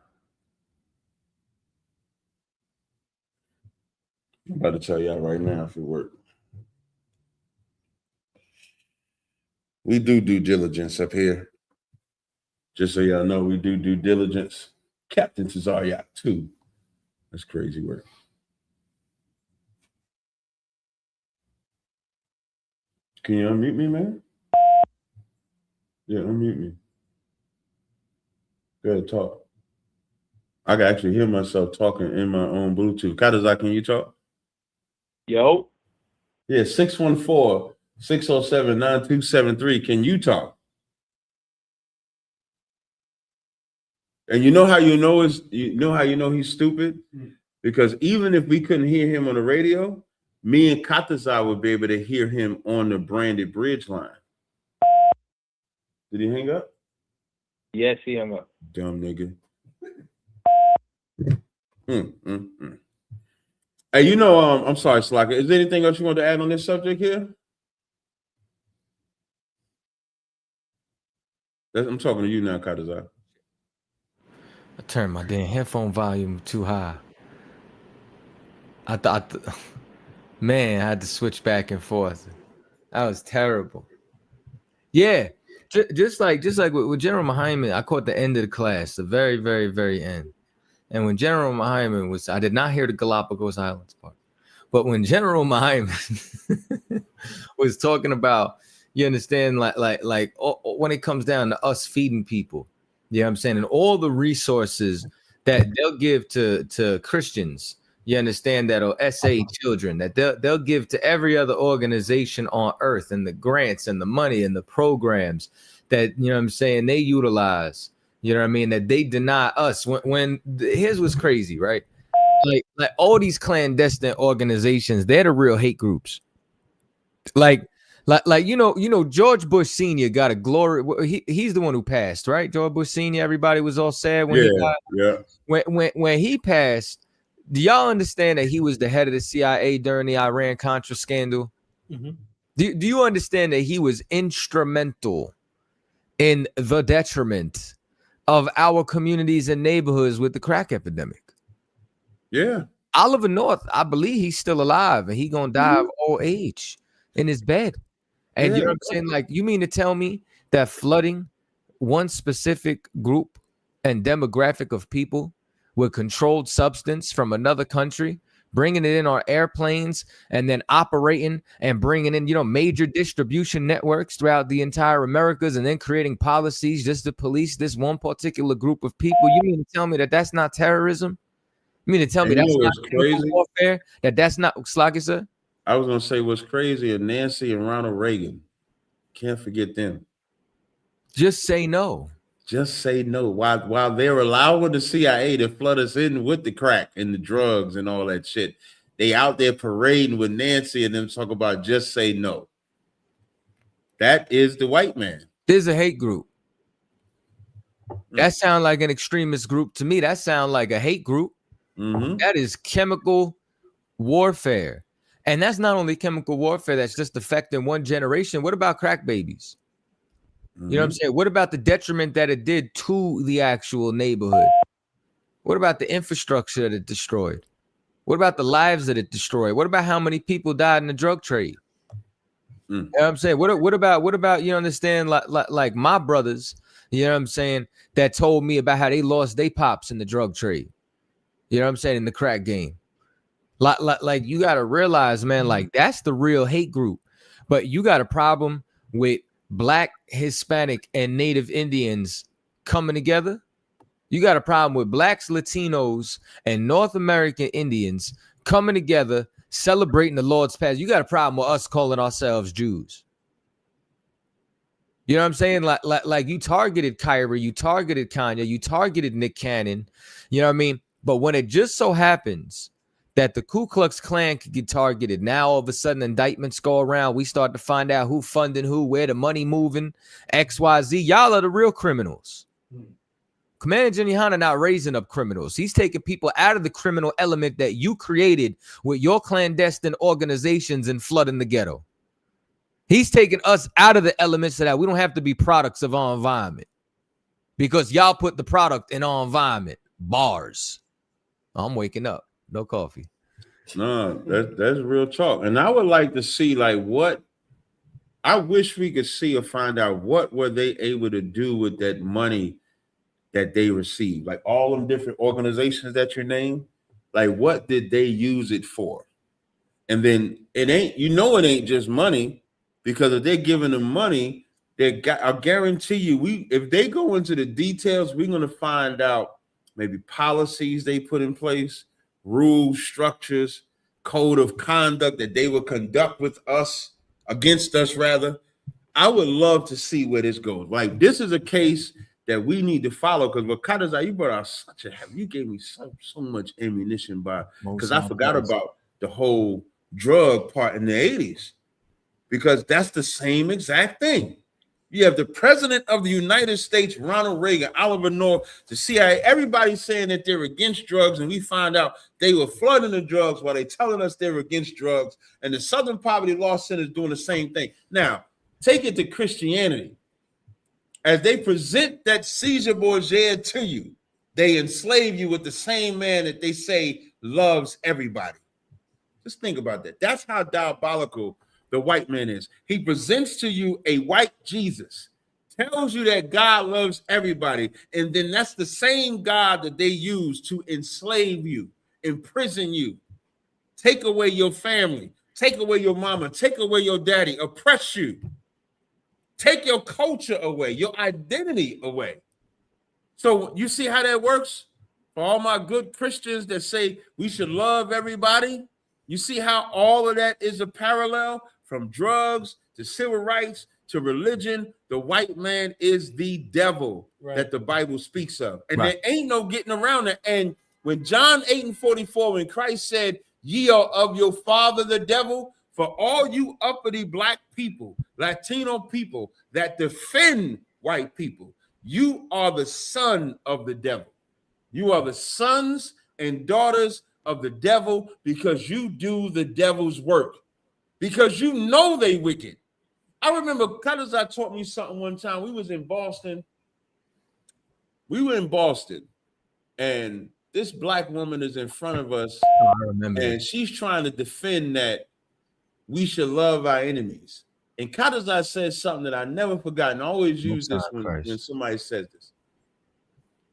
I'm about to tell y'all right now if it worked. We do due diligence up here. Just so y'all know, we do due diligence. Captain Tazariak too. That's crazy work. Can you unmute me, man? Yeah, unmute me. Go ahead, talk. I can actually hear myself talking in my own Bluetooth. Kadazak, can you talk? Yo. Yeah, 614-607-9273. Can you talk? And you know how you know he's stupid? Because even if we couldn't hear him on the radio, me and Katazar would be able to hear him on the branded bridge line. Did he hang up? Yes, he hung up. Dumb nigga. Hey, you know, I'm sorry, Slacker. Is there anything else you want to add on this subject here? I'm talking to you now, Katazar. I turned my damn headphone volume too high. I thought, man, I had to switch back and forth. That was terrible. Yeah, just like with General Muhammad, I caught the end of the class, the very, very, very end. And when General Muhammad was, I did not hear the Galapagos Islands part, but when General Muhammad was talking about, you understand, like when it comes down to us feeding people, you know what I'm saying, and all the resources that they'll give to Christians, you understand, that or SA children, that they'll give to every other organization on earth, and the grants and the money and the programs that, you know what I'm saying, they utilize, you know what I mean, that they deny us. When here's what's crazy, right? Like all these clandestine organizations, they're the real hate groups. Like you know, George Bush Sr. got a glory. He's the one who passed, right? George Bush Sr. Everybody was all sad when he died. Yeah. When he passed, do y'all understand that he was the head of the CIA during the Iran-Contra scandal? Mm-hmm. Do you understand that he was instrumental in the detriment of our communities and neighborhoods with the crack epidemic? Yeah. Oliver North, I believe he's still alive, and he gonna die of old age in his bed. And you know what I'm saying? Like, you mean to tell me that flooding one specific group and demographic of people with controlled substance from another country, bringing it in our airplanes, and then operating and bringing in, you know, major distribution networks throughout the entire Americas, and then creating policies just to police this one particular group of people? You mean to tell me that that's not terrorism? You mean to tell me that's not crazy warfare? That's not Sluggy, sir? I was gonna say what's crazy is Nancy and Ronald Reagan. Can't forget them. Just say no. Just say no. While they're allowing the CIA to flood us in with the crack and the drugs and all that shit, they out there parading with Nancy and them talk about just say no. That is the white man. There's a hate group. That sounds like an extremist group to me. That sounds like a hate group. Mm-hmm. That is chemical warfare. And that's not only chemical warfare that's just affecting one generation. What about crack babies? You know what I'm saying? What about the detriment that it did to the actual neighborhood? What about the infrastructure that it destroyed? What about the lives that it destroyed? What about how many people died in the drug trade? You know what I'm saying? What about you understand, like my brothers, you know what I'm saying, that told me about how they lost their pops in the drug trade. You know what I'm saying? In the crack game. Like you got to realize, man, like that's the real hate group. But you got a problem with Black, Hispanic, and Native Indians coming together. You got a problem with Blacks, Latinos, and North American Indians coming together, celebrating the Lord's Pasch. You got a problem with us calling ourselves Jews. You know what I'm saying? Like you targeted Kyrie, you targeted Kanye, you targeted Nick Cannon. You know what I mean? But when it just so happens that the Ku Klux Klan could get targeted, now all of a sudden indictments go around. We start to find out who funding who, where the money moving, XYZ. Y'all are the real criminals. Commander Jenny not raising up criminals. He's taking people out of the criminal element that you created with your clandestine organizations and flooding the ghetto. He's taking us out of the elements so that we don't have to be products of our environment, because y'all put the product in our environment. Bars. I'm waking up. No coffee. No, that's real talk. And I would like to see, like, what I wish we could see or find out what were they able to do with that money that they received. Like all them different organizations that you named, like what did they use it for? And then it ain't just money, because if they're giving them money, I guarantee you, if they go into the details, we're gonna find out maybe policies they put in place, rules, structures, code of conduct that they will conduct with us, against us rather. I would love to see where this goes. Like, this is a case that we need to follow, because Wakata's, you brought out you gave me so much ammunition, because I forgot about the whole drug part in the 80s, because that's the same exact thing. You have the president of the United States, Ronald Reagan, Oliver North, the CIA, everybody's saying that they're against drugs, and we find out they were flooding the drugs while they're telling us they were against drugs, and the Southern Poverty Law Center is doing the same thing. Now, take it to Christianity. As they present that Caesar Borgia to you, they enslave you with the same man that they say loves everybody. Just think about that. That's how diabolical the white man is. He presents to you a white Jesus, tells you that God loves everybody, and then that's the same God that they use to enslave you, imprison you, take away your family, take away your mama, take away your daddy, oppress you, take your culture away, your identity away. So you see how that works? For all my good Christians that say we should love everybody, you see how all of that is a parallel? From drugs to civil rights to religion, the white man is the devil that the Bible speaks of. And there ain't no getting around it. And when John 8:44, when Christ said, ye are of your father the devil, for all you uppity black people, Latino people that defend white people, you are the son of the devil. You are the sons and daughters of the devil because you do the devil's work. Because you know they wicked. I remember Kadazai taught me something one time. We was in Boston. We were in Boston, and this black woman is in front of us. Oh, I remember. And she's trying to defend that we should love our enemies. And Kadazai said something that I never forgot, and I always use this when somebody says this.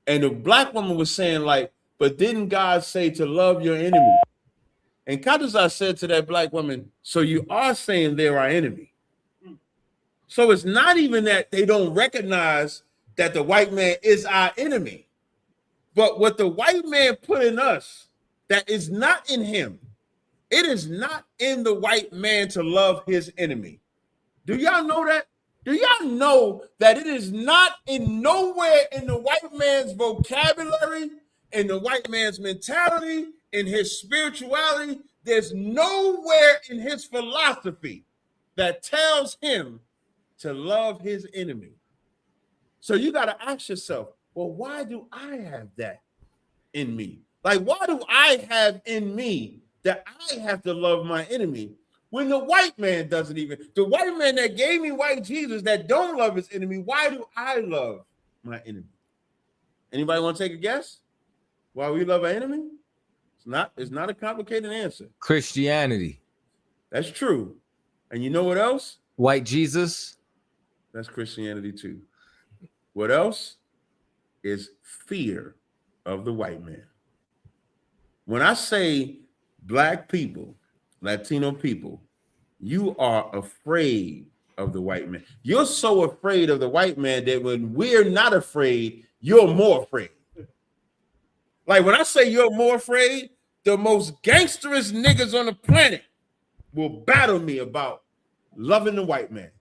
And the black woman was saying, like, but didn't God say to love your enemy? And Kadazai said to that black woman, so you are saying they're our enemy. So it's not even that they don't recognize that the white man is our enemy, but what the white man put in us that is not in him, it is not in the white man to love his enemy. Do y'all know that? Do y'all know that it is not in nowhere in the white man's vocabulary, in the white man's mentality, in his spirituality? There's nowhere in his philosophy that tells him to love his enemy. So you got to ask yourself, well, why do I have that in me? Like, why do I have in me that I have to love my enemy when the white man doesn't even? The white man that gave me white Jesus that don't love his enemy, why do I love my enemy? Anybody want to take a guess why we love our enemy? It's not a complicated answer. Christianity. That's true. And you know what else? White Jesus. That's Christianity too. What else? Is fear of the white man. When I say black people, Latino people, you are afraid of the white man. You're so afraid of the white man that when we're not afraid, you're more afraid. Like when I say you're more afraid, the most gangsterous niggas on the planet will battle me about loving the white man.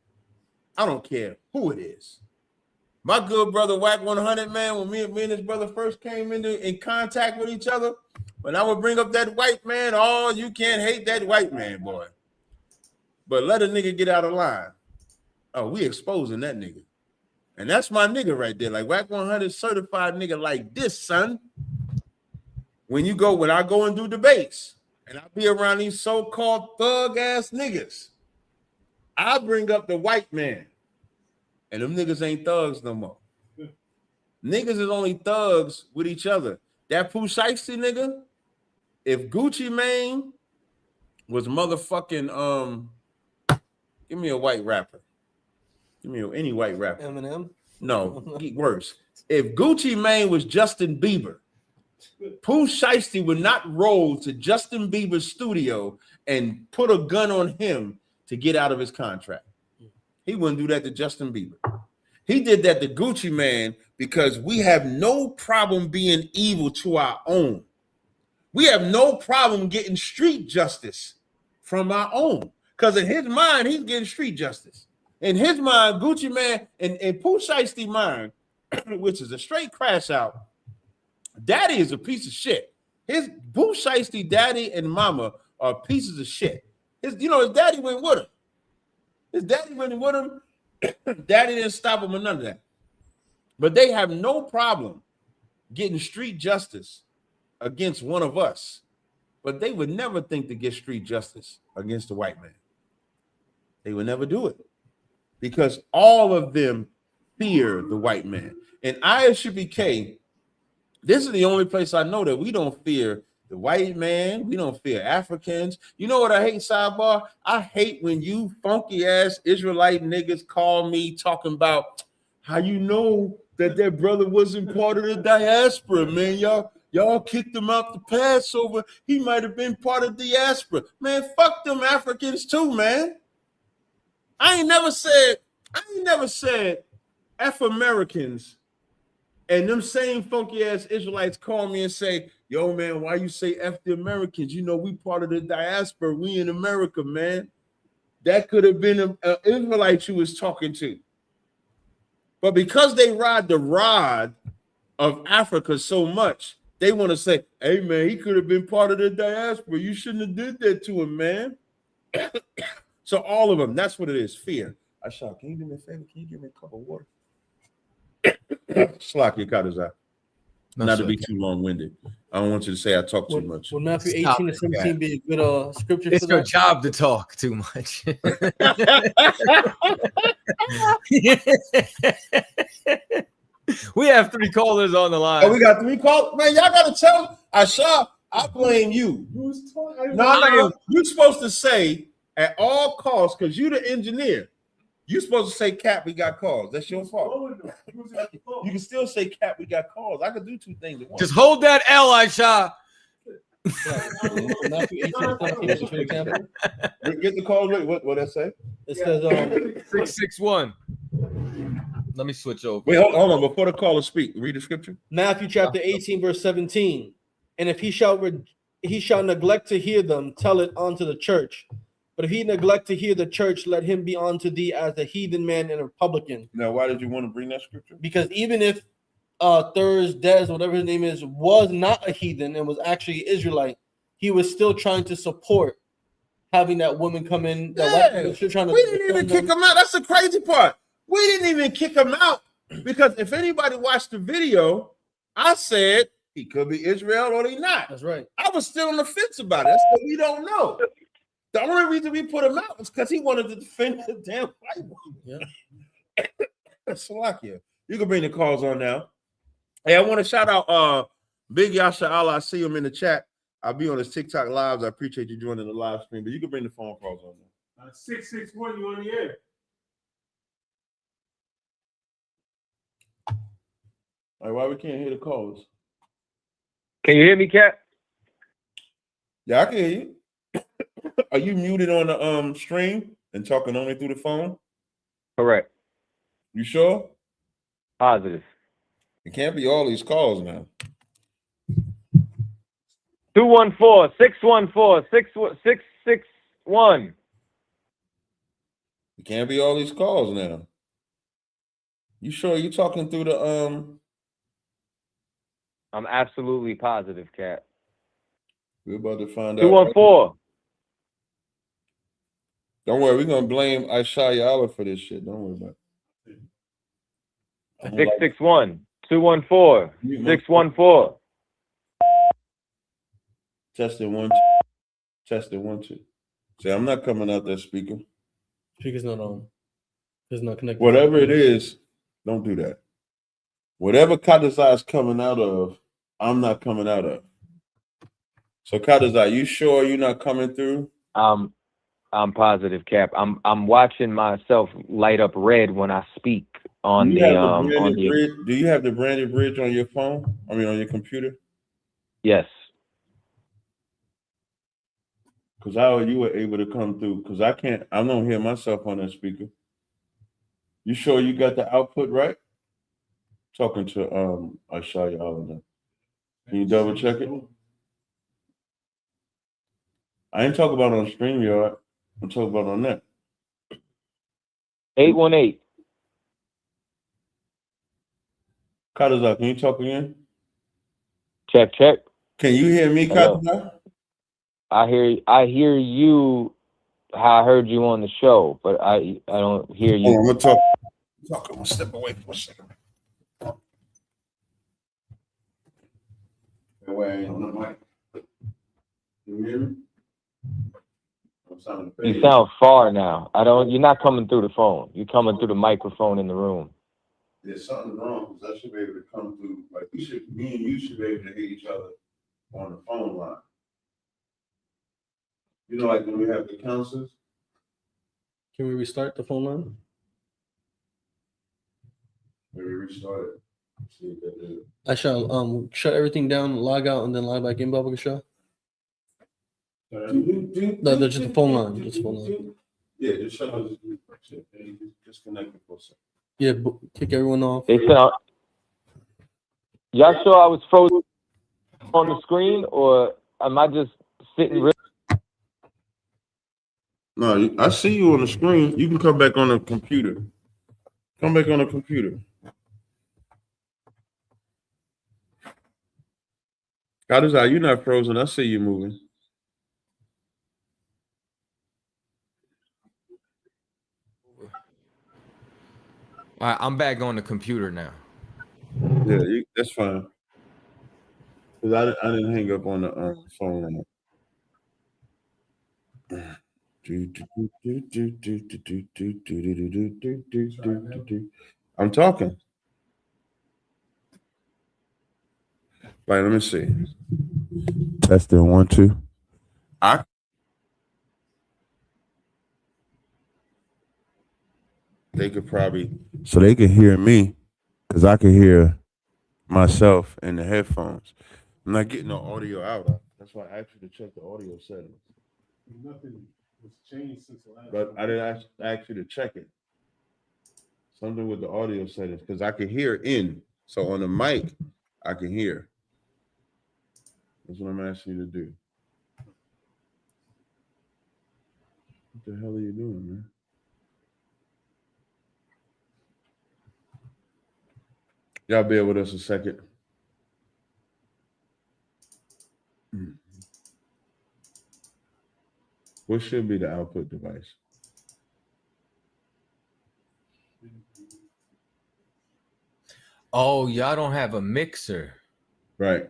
I don't care who it is. My good brother Wack 100, man, when me and his brother first came in contact with each other, when I would bring up that white man, oh, you can't hate that white man, boy. But let a nigga get out of line. Oh, we exposing that nigga. And that's my nigga right there. Like Wack 100 certified nigga like this, son. When I go and do debates and I be around these so-called thug ass niggas, I bring up the white man. And them niggas ain't thugs no more. Niggas is only thugs with each other. That Pooh Shiesty nigga, if Gucci Mane was motherfucking, give me a white rapper. Give me any white rapper. Eminem? No, worse. If Gucci Mane was Justin Bieber, Pooh Shiesty would not roll to Justin Bieber's studio and put a gun on him to get out of his contract. He wouldn't do that to Justin Bieber. He did that to Gucci Mane because we have no problem being evil to our own. We have no problem getting street justice from our own. Because in his mind, he's getting street justice. In his mind, Gucci Mane and Pooh Shiesty mind, which is a straight crash out, Daddy is a piece of shit. His Pooh Shiesty daddy and mama are pieces of shit. His daddy went with him. His daddy went with him. Daddy didn't stop him or none of that. But they have no problem getting street justice against one of us. But they would never think to get street justice against the white man. They would never do it because all of them fear the white man. And ISUPK, this is the only place I know that we don't fear the white man. We don't fear Africans. You know what I hate, sidebar? I hate when you funky ass Israelite niggas call me talking about how you know that their brother wasn't part of the diaspora, man. Y'all kicked him out the Passover. He might have been part of the diaspora. Man, fuck them Africans too, man. I ain't never said F-Americans and them same funky ass Israelites call me and say, yo, man, why you say F the Americans? You know, we part of the diaspora. We in America, man. That could have been an Israelite you was talking to. But because they ride the rod of Africa so much, they want to say, hey, man, he could have been part of the diaspora. You shouldn't have did that to him, man. So all of them, that's what it is, fear. Asha, can you do me a favor? Can you give me a cup of water? Slack your cutters out. Not to be too long-winded. I don't want you to say I talk too much. Will Matthew 18 to 17 be a good scripture It's for your that? job to talk too much. We have 3 callers on the line. Oh, we got 3 calls? Man, y'all got to tell Asha, I blame you. No. You're supposed to say at all costs, because you're the engineer, you're supposed to say, Cap, we got calls. That's your fault. You can still say, Cap, we got calls. I could do 2 things at once. Just hold that L, Aisha. Matthew 18 to 17 is a good example. Get the call. What that say? It says 661. Let me switch over. Wait, hold on. Before the caller speak, read the scripture. Matthew chapter 18, verse 17. And if he shall neglect to hear them, tell it unto the church. But if he neglect to hear the church, let him be unto thee as a heathen man and a publican. Now, why did you want to bring that scripture? Because even if Thursday, whatever his name is, was not a heathen and was actually Israelite, he was still trying to support having that woman come in. We didn't even kick him out. That's the crazy part. We didn't even kick him out because if anybody watched the video, I said he could be Israel or he not. That's right. I was still on the fence about it. That's what we don't know. The only reason we put him out was because he wanted to defend the damn white woman. Yeah. Salakia. You can bring the calls on now. Hey, I want to shout out Big Yasha Allah. I see him in the chat. I'll be on his TikTok lives. I appreciate you joining the live stream, but you can bring the phone calls on now. 661, you on the air. All right, why we can't hear the calls? Can you hear me, Cap? Yeah, I can hear you. Are you muted on the stream and talking only through the phone? Correct. You sure? Positive. It can't be all these calls now. 214-614-661. It can't be all these calls now. You sure you talking through the I'm absolutely positive, Cap. We're about to find out. 214. Don't worry, we're gonna blame Aishaya Allah for this shit. Don't worry about it. 661. 214-614. Testing 1, 2. Testing 1, 2. See, I'm not coming out that speaker. Speaker's not on. It's not connected. Whatever it is, don't do that. Whatever Kadazai is coming out of, I'm not coming out of. So Kadazai, you sure you're not coming through? I'm positive, Cap. I'm watching myself light up red when I speak on Do the do you have the branded bridge on your phone? I mean on your computer? Yes. Because how you were able to come through? Because I don't hear myself on that speaker. You sure you got the output right? Talking to Aishaya Allah. Can you double check it? I ain't talking about on StreamYard. I'm talking about on that. 818. Kadazai, can you talk again? Check. Can you hear me, Hello. Kadazai? I hear you how I heard you on the show, but I don't hear you. Hold on, I'm gonna talk. I'm gonna step away for a second. That way I ain't on the mic. You hear me? You sound far now. You're not coming through the phone. You're coming through the microphone in the room. There's something wrong because I should be able to come through. Like me and you should be able to hear each other on the phone line. You know, like when we have the counselors. Can we restart the phone line? Maybe restart it. See if that is. I shall shut everything down, log out, and then log back in, Baba Shah. No, that's just the phone line. Just phone line. Yeah, just shut up. Just connect it for a second. Yeah, kick everyone off. They said, y'all sure I was frozen on the screen, or am I just sitting? No, I see you on the screen. You can come back on the computer. Come back on the computer. How does that? You're not frozen. I see you moving. All right, I'm back on the computer now. Yeah, that's fine. Because I didn't hang up on the phone. I'm talking. Right, let me see. Testing 1, 2. They could probably, so they can hear me, because I can hear myself in the headphones. I'm not getting no audio out. That's why I asked you to check the audio settings. Nothing was changed since the last. But I didn't ask you to check it. Something with the audio settings, because I can hear in. So on the mic, I can hear. That's what I'm asking you to do. What the hell are you doing, man? Y'all bear with us a second. What should be the output device? Oh, y'all don't have a mixer. Right.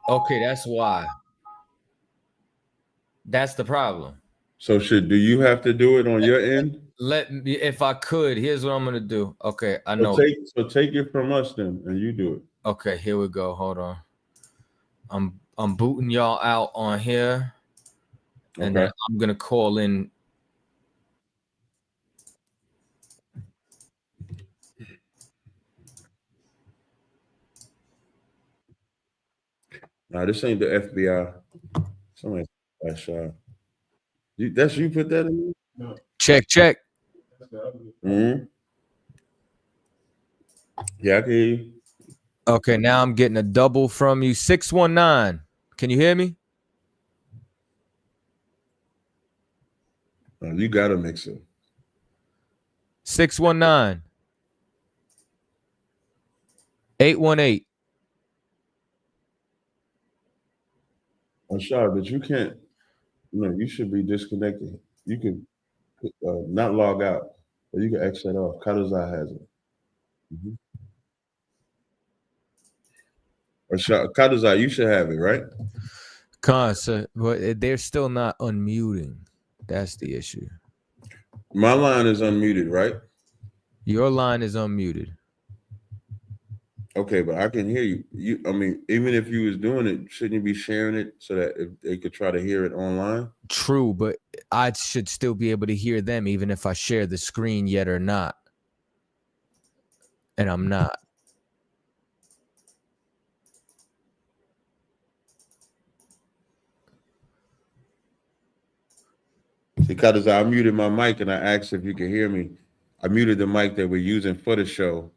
Okay, that's why. That's the problem. So do you have to do it on your end? Let me, if I could, here's what I'm gonna do. Okay, I know. So take it from us then, and you do it. Okay, here we go. Hold on. I'm booting y'all out on here, and then I'm gonna call in. Nah, this ain't the FBI. Somebody that's you put that in? No. Check. Mm-hmm. Yeah, I can hear you. Okay, now I'm getting a double from you. 619. Can you hear me? You got to mix it. 619. 818. I'm sorry, but you can't. You should be disconnected. You can not log out, but you can exit off. Kadazai has it. Mm-hmm. Or Kadazai, you should have it, right? But they're still not unmuting. That's the issue. My line is unmuted, right? Your line is unmuted. Okay, but I can hear you. Even if you was doing it, shouldn't you be sharing it so that if they could try to hear it online? True, but I should still be able to hear them even if I share the screen yet or not. And I'm not. Because I muted my mic and I asked if you could hear me. I muted the mic that we're using for the show,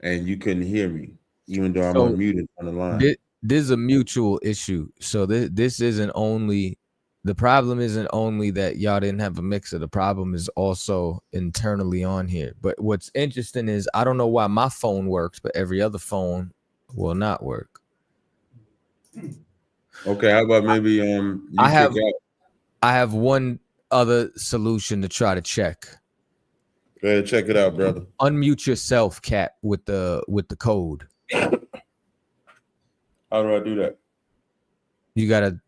and you couldn't hear me, even though I'm unmuted on the line. This is a mutual issue. So this isn't only, the problem isn't only that y'all didn't have a mixer. The problem is also internally on here. But what's interesting is I don't know why my phone works, but every other phone will not work. Okay, how about maybe you I kick out? I have one other solution to try to check. Go ahead, check it out, brother. Unmute yourself, Cap, with the code. How do I do that? You gotta.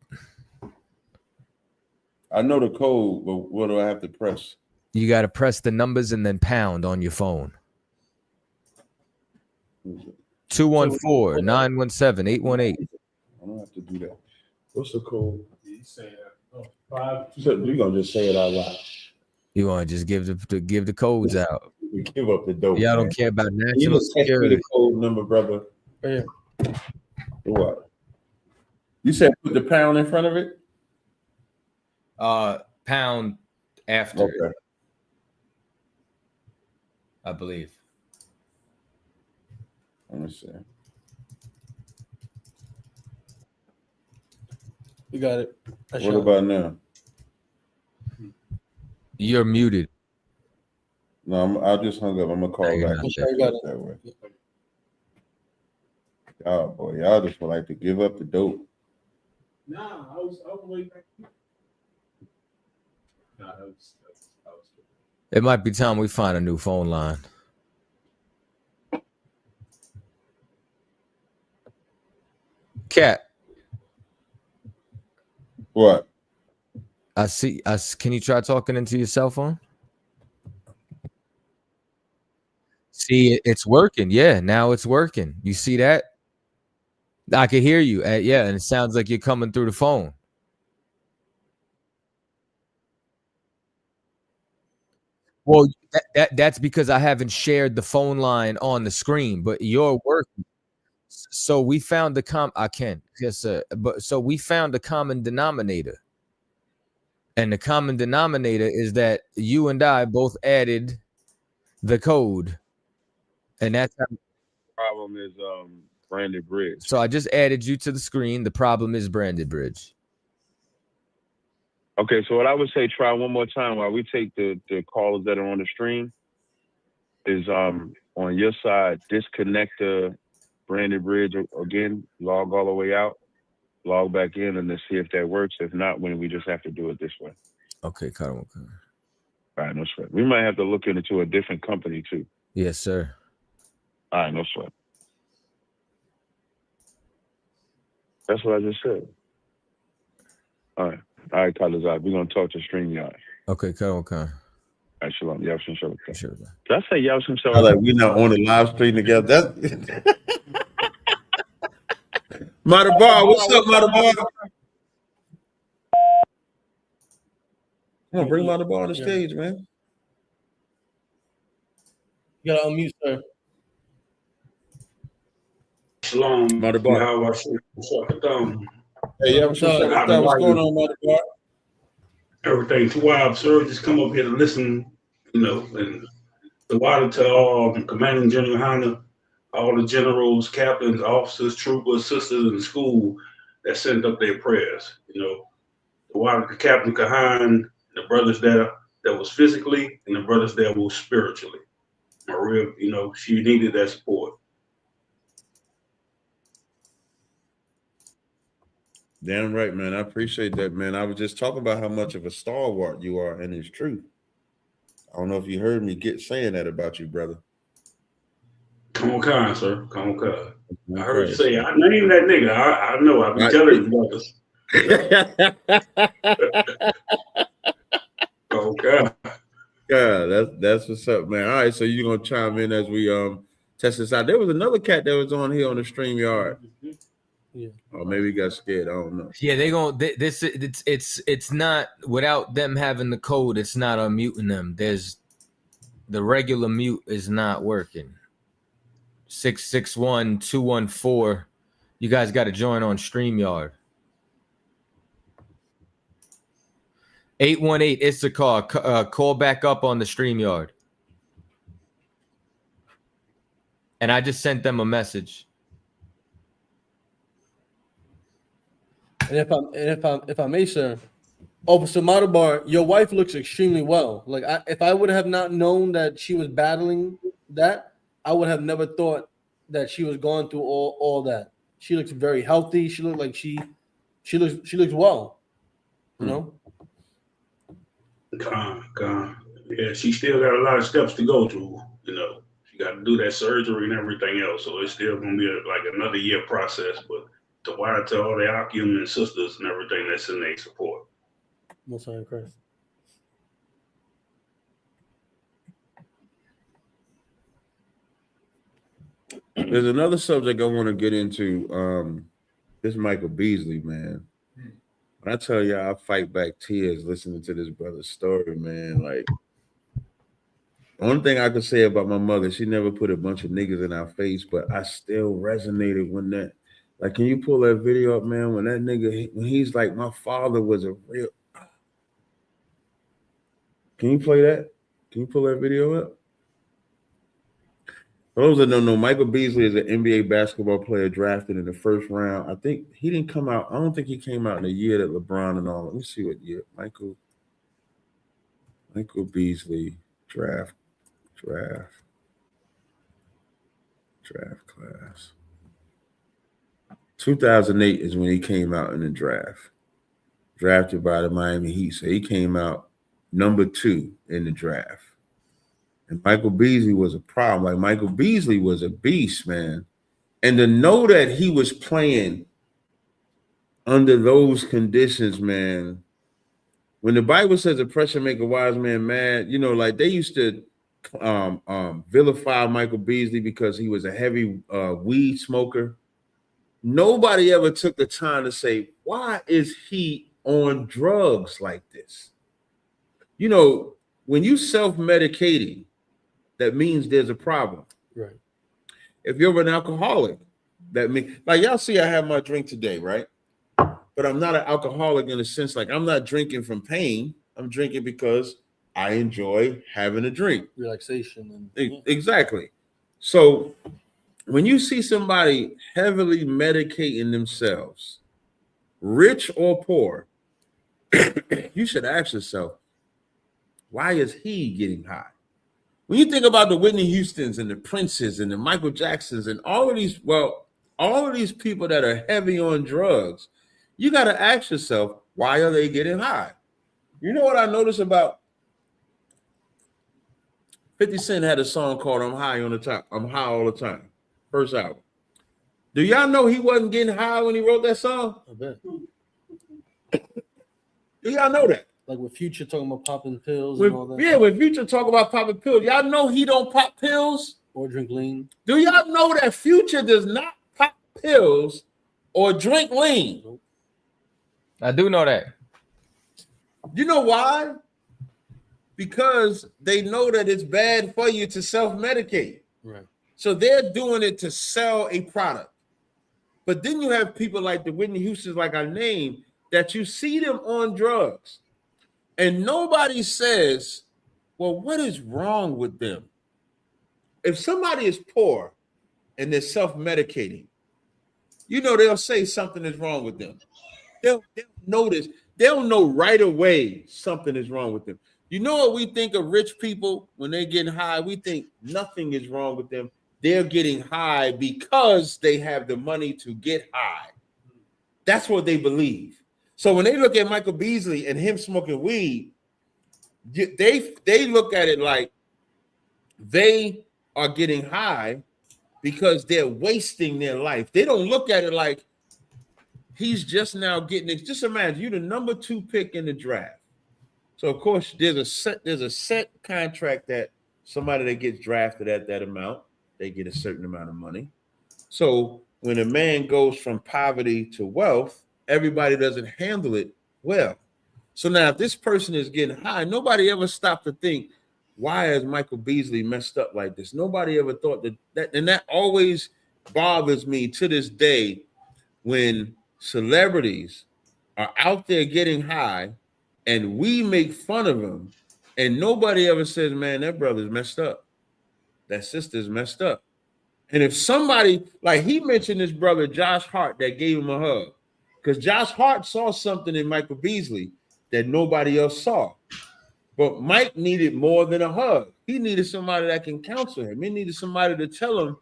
I know the code, but what do I have to press? You gotta press the numbers and then pound on your phone. 214-917-818. I don't have to do that. What's the code? You're gonna just say it out loud. You want to just give the codes out? Give up the dope. Y'all man. don't care about You national just text me security. the code number, brother. Right here. What? You said put the pound in front of it? Pound after, Okay. I believe. Let me see. You got it. What about now? You're muted. No, I just hung up. I'm gonna call No, you're back. not. and check it that way. Y'all, boy, y'all just would like to give up the dope. Nah, I was waiting. Nah, I was. It might be time we find a new phone line. Cat, What? I see. Can you try talking into your cell phone? See, it's working. Yeah, now it's working. You see that? I can hear you. Yeah, and it sounds like you're coming through the phone. Well, that's because I haven't shared the phone line on the screen, but you're working. So we found the I can, yes, sir. But so we found the common denominator. And the common denominator is that you and I both added the code. And that's how. Problem is Branded Bridge. So I just added you to the screen. The problem is Branded Bridge. Okay, so what I would say, try one more time while we take the callers that are on the stream, is on your side, disconnect the Branded Bridge again, log all the way out, log back in, and then see if that works. If not, we just have to do it this way. Okay, Carl. All right, no sweat. We might have to look into a different company too. Yes, sir. All right, no sweat. That's what I just said. All right, Khalazad, we're gonna talk to StreamYard. Okay, Carl. All right, shalom. Yavshin shalom. Sure. Did I say Yavshin I shalom? like we not on the live stream together. Madabar, what's up, Madabar? Come on, bring Madabar on the stage, man. You gotta unmute, sir. Shalom. Madabar. Hey, what's going on, Madabar? Everything too wild, sir. Just come up here to listen, and the water to all the commanding general Hana, all the generals, captains, officers, troopers, sisters in the school that sent up their prayers. The water to Captain Kahan, the brothers that was physically, and the brothers that was spiritually. Maria, she needed that support. Damn right, man. I appreciate that, man. I was just talking about how much of a stalwart you are, and it's true. I don't know if you heard me saying that about you, brother. Come on, Khan, sir. Come on, Khan. I heard you say, I named that nigga. I know. I've been telling you brothers. Oh, God. Yeah, that's what's up, man. All right, so you're going to chime in as we test this out. There was another cat that was on here on the StreamYard. Yeah. Or maybe he got scared. I don't know. Yeah, it's not without them having the code, it's not unmuting them. There's the regular mute is not working. 661-214. You guys got to join on StreamYard. 818 Issachar, call back up on the StreamYard. And I just sent them a message. And if I may, sir, Officer Madabar, your wife looks extremely well. Like if I would have not known that she was battling that, I would have never thought that she was going through all that. She looks very healthy. She looks like she looks well. You know. Gone. Yeah, she still got a lot of steps to go through. You know, she got to do that surgery and everything else. So it's still gonna be like another year process. But to wire to all the Akim and sisters and everything that's in their support. Most High in Christ. There's another subject I want to get into. This Michael Beasley, man. When I tell you I fight back tears listening to this brother's story, man. Like, the only thing I could say about my mother, she never put a bunch of niggas in our face, but I still resonated when that. Like, can you pull that video up, man? When that nigga, when he's like, my father was a real. Can you play that? Can you pull that video up? For those that don't know, Michael Beasley is an NBA basketball player drafted in the first round. I think he didn't come out. I don't think he came out in the year that LeBron and all. Let me see what year. Michael Beasley draft class. 2008 is when he came out in the draft. Drafted by the Miami Heat. So he came out number 2 in the draft. And Michael Beasley was a problem. Like, Michael Beasley was a beast, man. And to know that he was playing under those conditions, man. When the Bible says the pressure make a wise man mad, you know, like they used to vilify Michael Beasley because he was a heavy weed smoker. Nobody ever took the time to say, why is he on drugs like this? You know, when you self-medicating, that means there's a problem. Right. If you're an alcoholic, that means, like, y'all see I have my drink today, right? But I'm not an alcoholic in a sense, like I'm not drinking from pain. I'm drinking because I enjoy having a drink. Relaxation. Exactly. So when you see somebody heavily medicating themselves, rich or poor, you should ask yourself, why is he getting high? When you think about the Whitney Houstons and the Princes and the Michael Jacksons and all of these people that are heavy on drugs, you got to ask yourself, why are they getting high? You know what I noticed about 50 Cent had a song called I'm High on the Top. I'm high all the time. First album. Do y'all know he wasn't getting high when he wrote that song? I bet. Do y'all know that? Like with Future talking about popping pills and all that. Yeah, when Future talk about popping pills, y'all know he don't pop pills or drink lean. Do y'all know that Future does not pop pills or drink lean? Nope. I do know that. You know why? Because they know that it's bad for you to self-medicate. Right. So they're doing it to sell a product. But then you have people like the Whitney Houstons, like I named, that you see them on drugs. And nobody says, well, what is wrong with them? If somebody is poor and they're self-medicating, you know they'll say something is wrong with them. They'll notice, they'll know right away something is wrong with them. You know what we think of rich people when they're getting high? We think nothing is wrong with them. They're getting high because they have the money to get high. That's what they believe. So when they look at Michael Beasley and him smoking weed, they look at it like they are getting high because they're wasting their life. They don't look at it like he's just now getting it. Just imagine you're the number 2 pick in the draft. So of course there's a set contract that somebody that gets drafted at that amount, they get a certain amount of money. So when a man goes from poverty to wealth, everybody doesn't handle it well. So now if this person is getting high, nobody ever stopped to think, why is Michael Beasley messed up like this? Nobody ever thought that, and that always bothers me to this day when celebrities are out there getting high and we make fun of them and nobody ever says, man, that brother's messed up. That sister's messed up. And if somebody, like he mentioned his brother, Josh Hart, that gave him a hug, because Josh Hart saw something in Michael Beasley that nobody else saw. But Mike needed more than a hug. He needed somebody that can counsel him. He needed somebody to tell him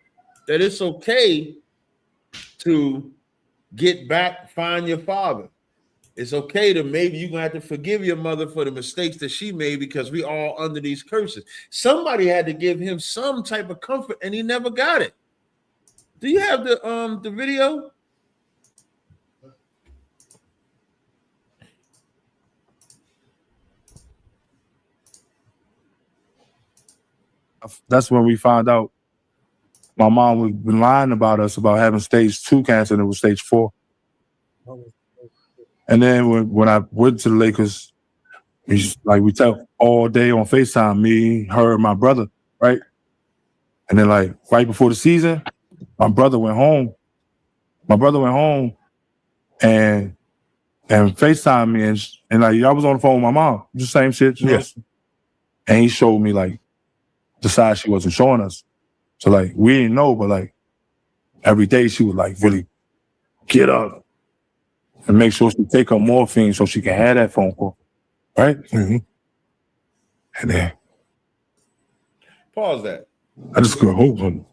that it's okay to get back, find your father. It's okay to maybe you're gonna have to forgive your mother for the mistakes that she made because we all under these curses. Somebody had to give him some type of comfort, and he never got it. Do you have the video? That's when we found out my mom was been lying about us about having stage 2 cancer, and it was stage 4. And then when I went to the Lakers, we talked all day on FaceTime, me, her, and my brother, right? And then like right before the season, my brother went home. And FaceTime me, and like I was on the phone with my mom, the same shit. You know? And he showed me like the side she wasn't showing us. So like we didn't know, but like every day she would like really get up and make sure she take her morphine so she can have that phone call, right? Mm-hmm. And then pause that. I just go hold on.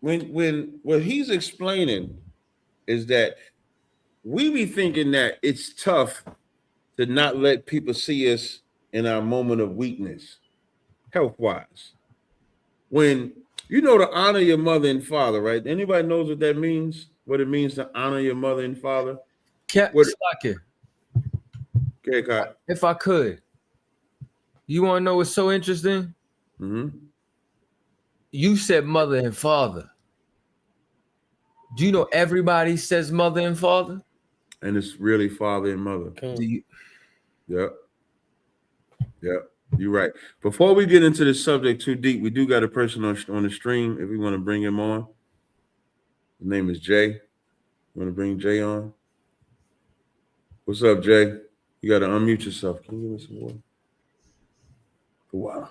When what he's explaining is that we be thinking that it's tough to not let people see us in our moment of weakness, health-wise. When you know to honor your mother and father, right? Anybody knows what that means? What it means to honor your mother and father? If I could, you want to know what's so interesting? Mm-hmm. You said mother and father. Do you know everybody says mother and father? And it's really father and mother. Yep. You're right. Before we get into this subject too deep, we do got a person on the stream. If we want to bring him on, his name is Jay. You want to bring Jay on? What's up, Jay? You got to unmute yourself. Can you give me some water? Wow.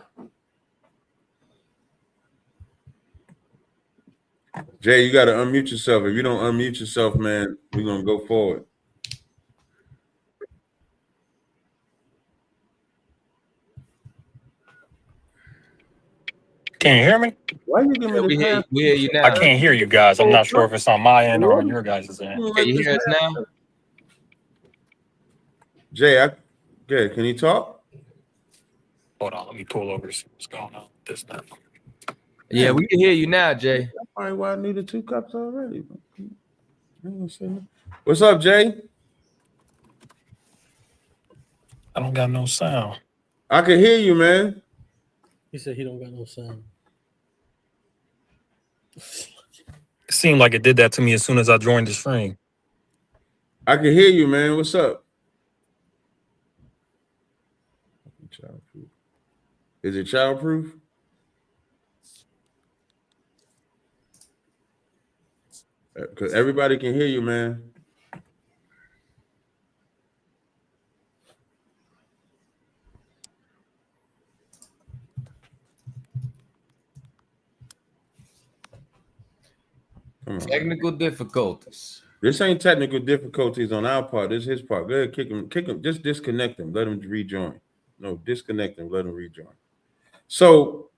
Jay, you got to unmute yourself. If you don't unmute yourself, man, we're going to go forward. Can you hear me? Why you giving me the we hear you now. I can't hear you guys. I'm not sure if it's on my end or on your guys' end. Can you hear us now? Jay, can you talk? Hold on, let me pull over, see what's going on with this now. Yeah, we can hear you now, Jay. That's probably why I needed 2 cups already. What's up, Jay? I don't got no sound. I can hear you, man. He said he don't got no sound. It seemed like it did that to me as soon as I joined the stream. I can hear you, man. What's up? Childproof. Is it childproof? Because everybody can hear you, man. Technical difficulties. This ain't technical difficulties on our part. This is his part. Go ahead, kick him. Just disconnect him. Let him rejoin. No, disconnect him. Let him rejoin. So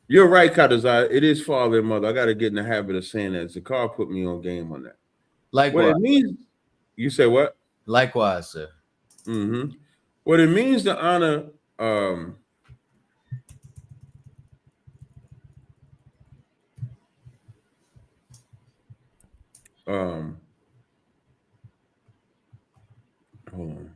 you're right, Kadazai. It is father and mother. I got to get in the habit of saying that. Zakar put me on game on that. Likewise. What it means, you say what? Likewise, sir. Mm-hmm. What it means to honor hold on.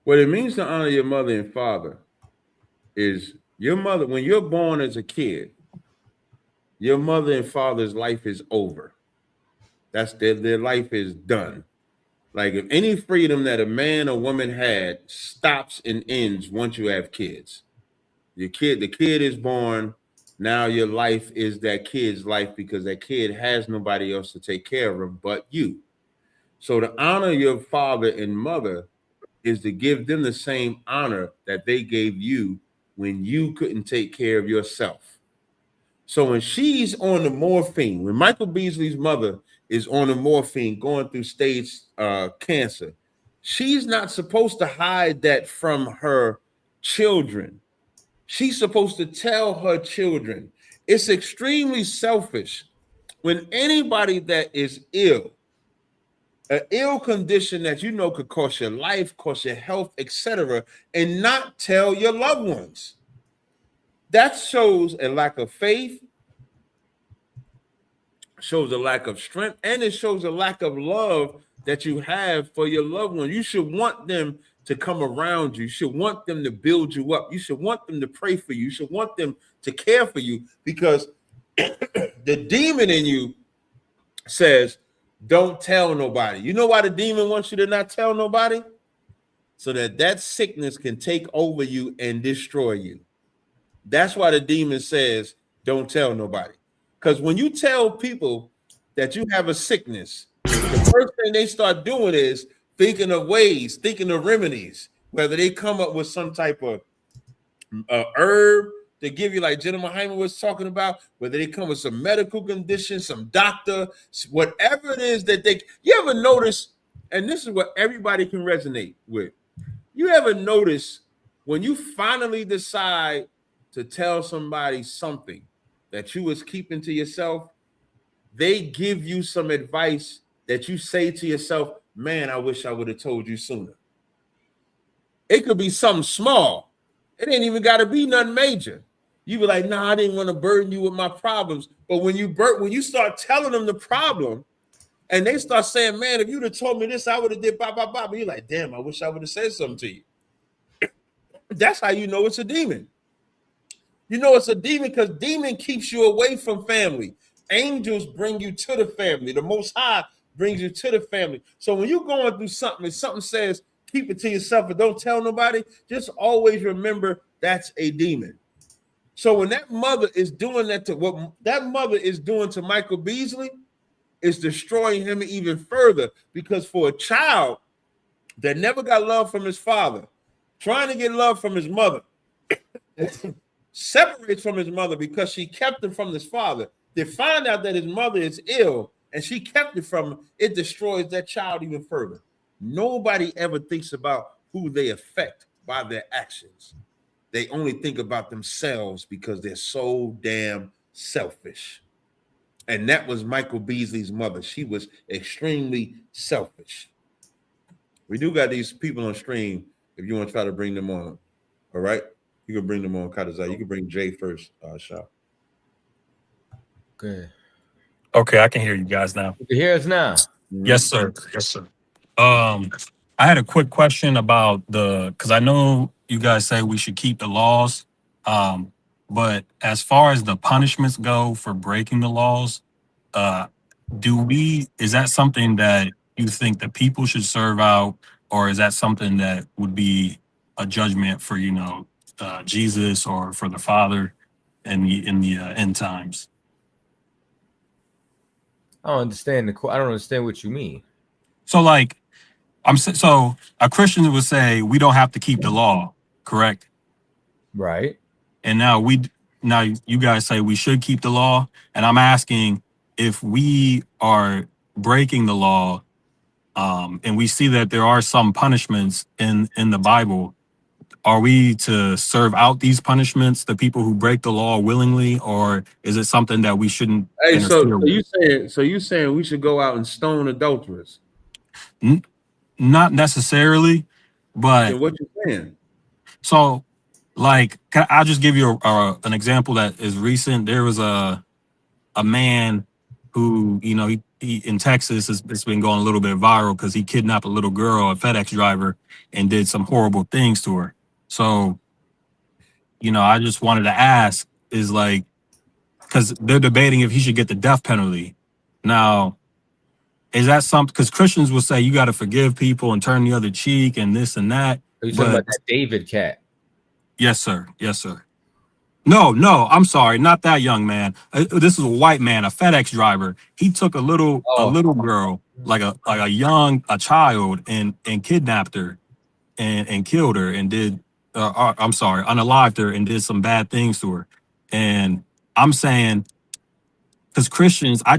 What it means to honor your mother and father is your mother, when you're born as a kid, your mother and father's life is over. That's their life is done. Like if any freedom that a man or woman had stops and ends once you have kids. The kid is born. Now your life is that kid's life because that kid has nobody else to take care of him but you. So to honor your father and mother is to give them the same honor that they gave you when you couldn't take care of yourself. So when she's on the morphine, when Michael Beasley's mother is on the morphine going through stage cancer, She's not supposed to hide that from her children. She's supposed to tell her children. It's extremely selfish when anybody that is ill, an ill condition that you know could cost your life, cost your health, etc., and not tell your loved ones. That shows a lack of faith, shows a lack of strength, and it shows a lack of love that you have for your loved one. You should want them to come around you. You should want them to build you up. You should want them to pray for you. You should want them to care for you, because the demon in you says, don't tell nobody. You know why the demon wants you to not tell nobody? So that sickness can take over you and destroy you. That's why the demon says, don't tell nobody. Because when you tell people that you have a sickness, the first thing they start doing is thinking of ways, thinking of remedies, whether they come up with some type of herb to give you, like Gentleman Hyman was talking about, whether they come with some medical condition, some doctor, whatever it is that you ever notice, and this is what everybody can resonate with. You ever notice when you finally decide to tell somebody something that you was keeping to yourself, they give you some advice that you say to yourself, man, I wish I would have told you sooner. It could be something small. It ain't even got to be nothing major. You be like, nah, I didn't want to burden you with my problems. But when you start telling them the problem, and they start saying, man, if you'd have told me this, I would have did blah, blah, blah. But you're like, damn, I wish I would have said something to you. That's how you know it's a demon. You know it's a demon because demon keeps you away from family. Angels bring you to the family. The Most High brings you to the family. So when you're going through something and something says, keep it to yourself and don't tell nobody, just always remember that's a demon. So when that mother is doing that to what that mother is doing to Michael Beasley, is destroying him even further, because for a child that never got love from his father, trying to get love from his mother, separates from his mother because she kept him from his father. They find out that his mother is ill and she kept it from him. It destroys that child even further. Nobody ever thinks about who they affect by their actions. They only think about themselves because they're so damn selfish. And that was Michael Beasley's mother. She was extremely selfish. We do got these people on stream. If you want to try to bring them on, all right? You can bring them on, Kadazai. You can bring Jay first, Shah. Okay. Okay, I can hear you guys now. You can hear us now. Yes, sir. Yes, sir. I had a quick question about because I know you guys say we should keep the laws, but as far as the punishments go for breaking the laws, is that something that you think the people should serve out, or is that something that would be a judgment for, Jesus or for the Father in the end times? I don't understand I don't understand what you mean. So, so a Christian would say we don't have to keep the law, correct? Right. And now you guys say we should keep the law, and I'm asking if we are breaking the law, and we see that there are some punishments in the Bible. Are we to serve out these punishments, the people who break the law willingly, or is it something that we shouldn't? Hey, so you saying we should go out and stone adulterers? Not necessarily, but then what you saying? So, I'll just give you an example that is recent. There was a man who, he in Texas, it's been going a little bit viral because he kidnapped a little girl, a FedEx driver, and did some horrible things to her. So, I just wanted to ask because they're debating if he should get the death penalty. Now, is that something? Because Christians will say you got to forgive people and turn the other cheek and this and that. Are you talking about that David cat? Yes, sir. Yes, sir. No, I'm sorry, not that young man. This is a white man, a FedEx driver. He took a little girl, like a child, and kidnapped her, and killed her, and unalived her, and did some bad things to her. And I'm saying, because Christians, I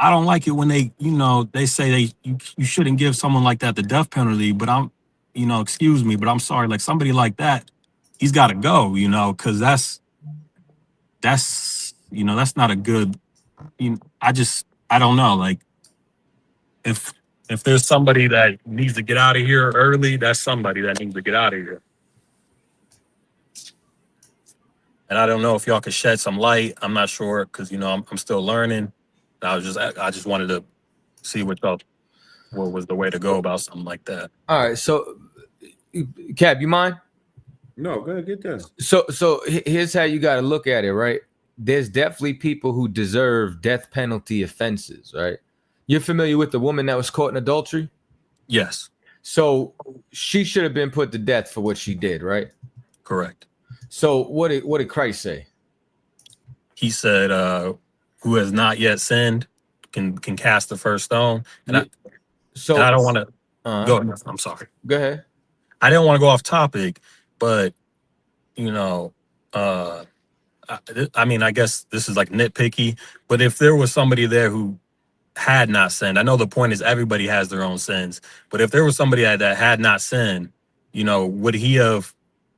I don't like it when they, they say you shouldn't give someone like that the death penalty, but excuse me, but I'm sorry, like somebody like that, he's got to go, because that's not a good, I don't know, like if there's somebody that needs to get out of here early, that's somebody that needs to get out of here. And I don't know if y'all could shed some light. I'm not sure because I'm still learning. I just wanted to see what was the way to go about something like that. All right, so Cap, you mind? No, go ahead, get that. So here's how you got to look at it, right? There's definitely people who deserve death penalty offenses, right? You're familiar with the woman that was caught in adultery? Yes. So she should have been put to death for what she did, right? Correct. So what did Christ say? He said, "Who has not yet sinned can cast the first stone." And I don't want to go. I'm sorry. Go ahead. I didn't want to go off topic, but I mean, I guess this is like nitpicky. But if there was somebody there who had not sinned, I know the point is everybody has their own sins. But if there was somebody that had not sinned, would he have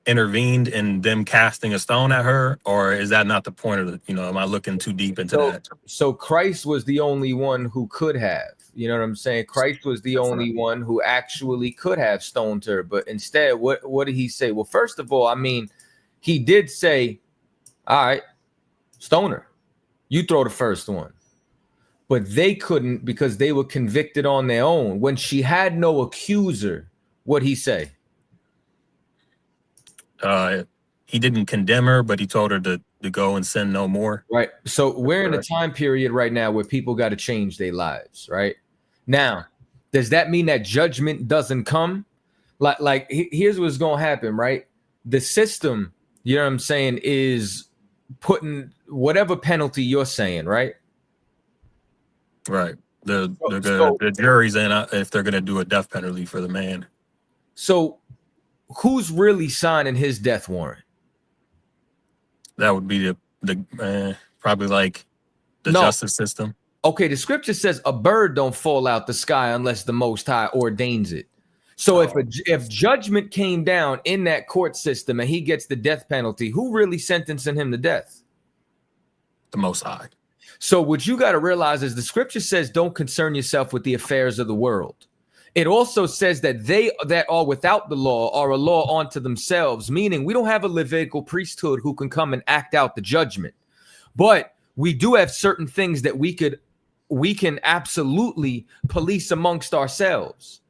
intervened in them casting a stone at her, or is that not the point of the, am I looking too deep into that? So Christ was the only one who could have, you know what I'm saying? Christ was the only one who actually could have stoned her, but instead, what did he say? Well, first of all, I mean, he did say, all right, stone her. You throw the first one. But they couldn't because they were convicted on their own. When she had no accuser, what'd he say? He didn't condemn her, but he told her to go and sin no more. Right. So we're in a time period right now where people got to change their lives, right? Now, does that mean that judgment doesn't come? Like here's what's going to happen, right? The system, you know what I'm saying, is putting whatever penalty you're saying, right? Right. The jury's in if they're going to do a death penalty for the man. So who's really signing his death warrant? That would be the probably like the justice system. Okay, the scripture says a bird don't fall out the sky unless the Most High ordains it. So if judgment came down in that court system and he gets the death penalty, who really sentencing him to death? The Most High. So what you got to realize is the scripture says don't concern yourself with the affairs of the world. It also says that they that are without the law are a law unto themselves, meaning we don't have a Levitical priesthood who can come and act out the judgment. But we do have certain things that we can absolutely police amongst ourselves.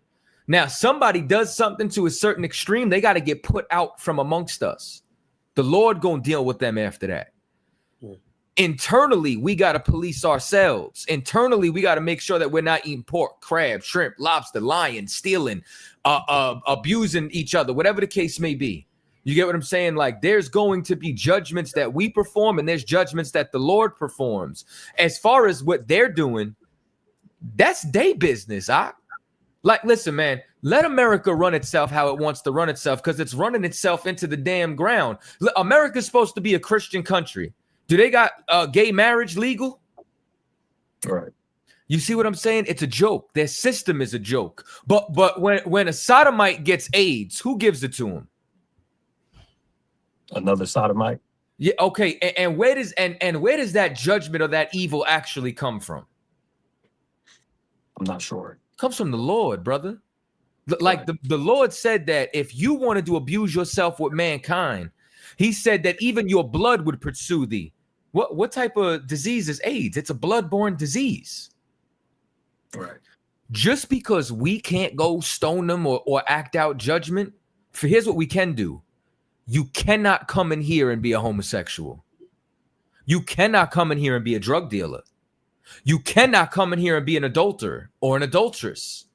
Now, somebody does something to a certain extreme, they got to get put out from amongst us. The Lord gonna deal with them after that. Internally, we got to police ourselves. Internally, we got to make sure that we're not eating pork, crab, shrimp, lobster, lying, stealing, abusing each other, whatever the case may be. You get what I'm saying? Like there's going to be judgments that we perform and there's judgments that the Lord performs. As far as what they're doing, that's their business. Like, listen, man, let America run itself how it wants to run itself because it's running itself into the damn ground. America's supposed to be a Christian country. Do they got gay marriage legal? Right. You see what I'm saying? It's a joke. Their system is a joke. But when a sodomite gets AIDS, who gives it to him? Another sodomite. Yeah. Okay. And where does where does that judgment or that evil actually come from? I'm not sure. It comes from the Lord, brother. Like the Lord said that if you wanted to abuse yourself with mankind, he said that even your blood would pursue thee. What type of disease is AIDS? It's a blood-borne disease. Right. Just because we can't go stone them or act out judgment, here's what we can do. You cannot come in here and be a homosexual. You cannot come in here and be a drug dealer. You cannot come in here and be an adulterer or an adulteress.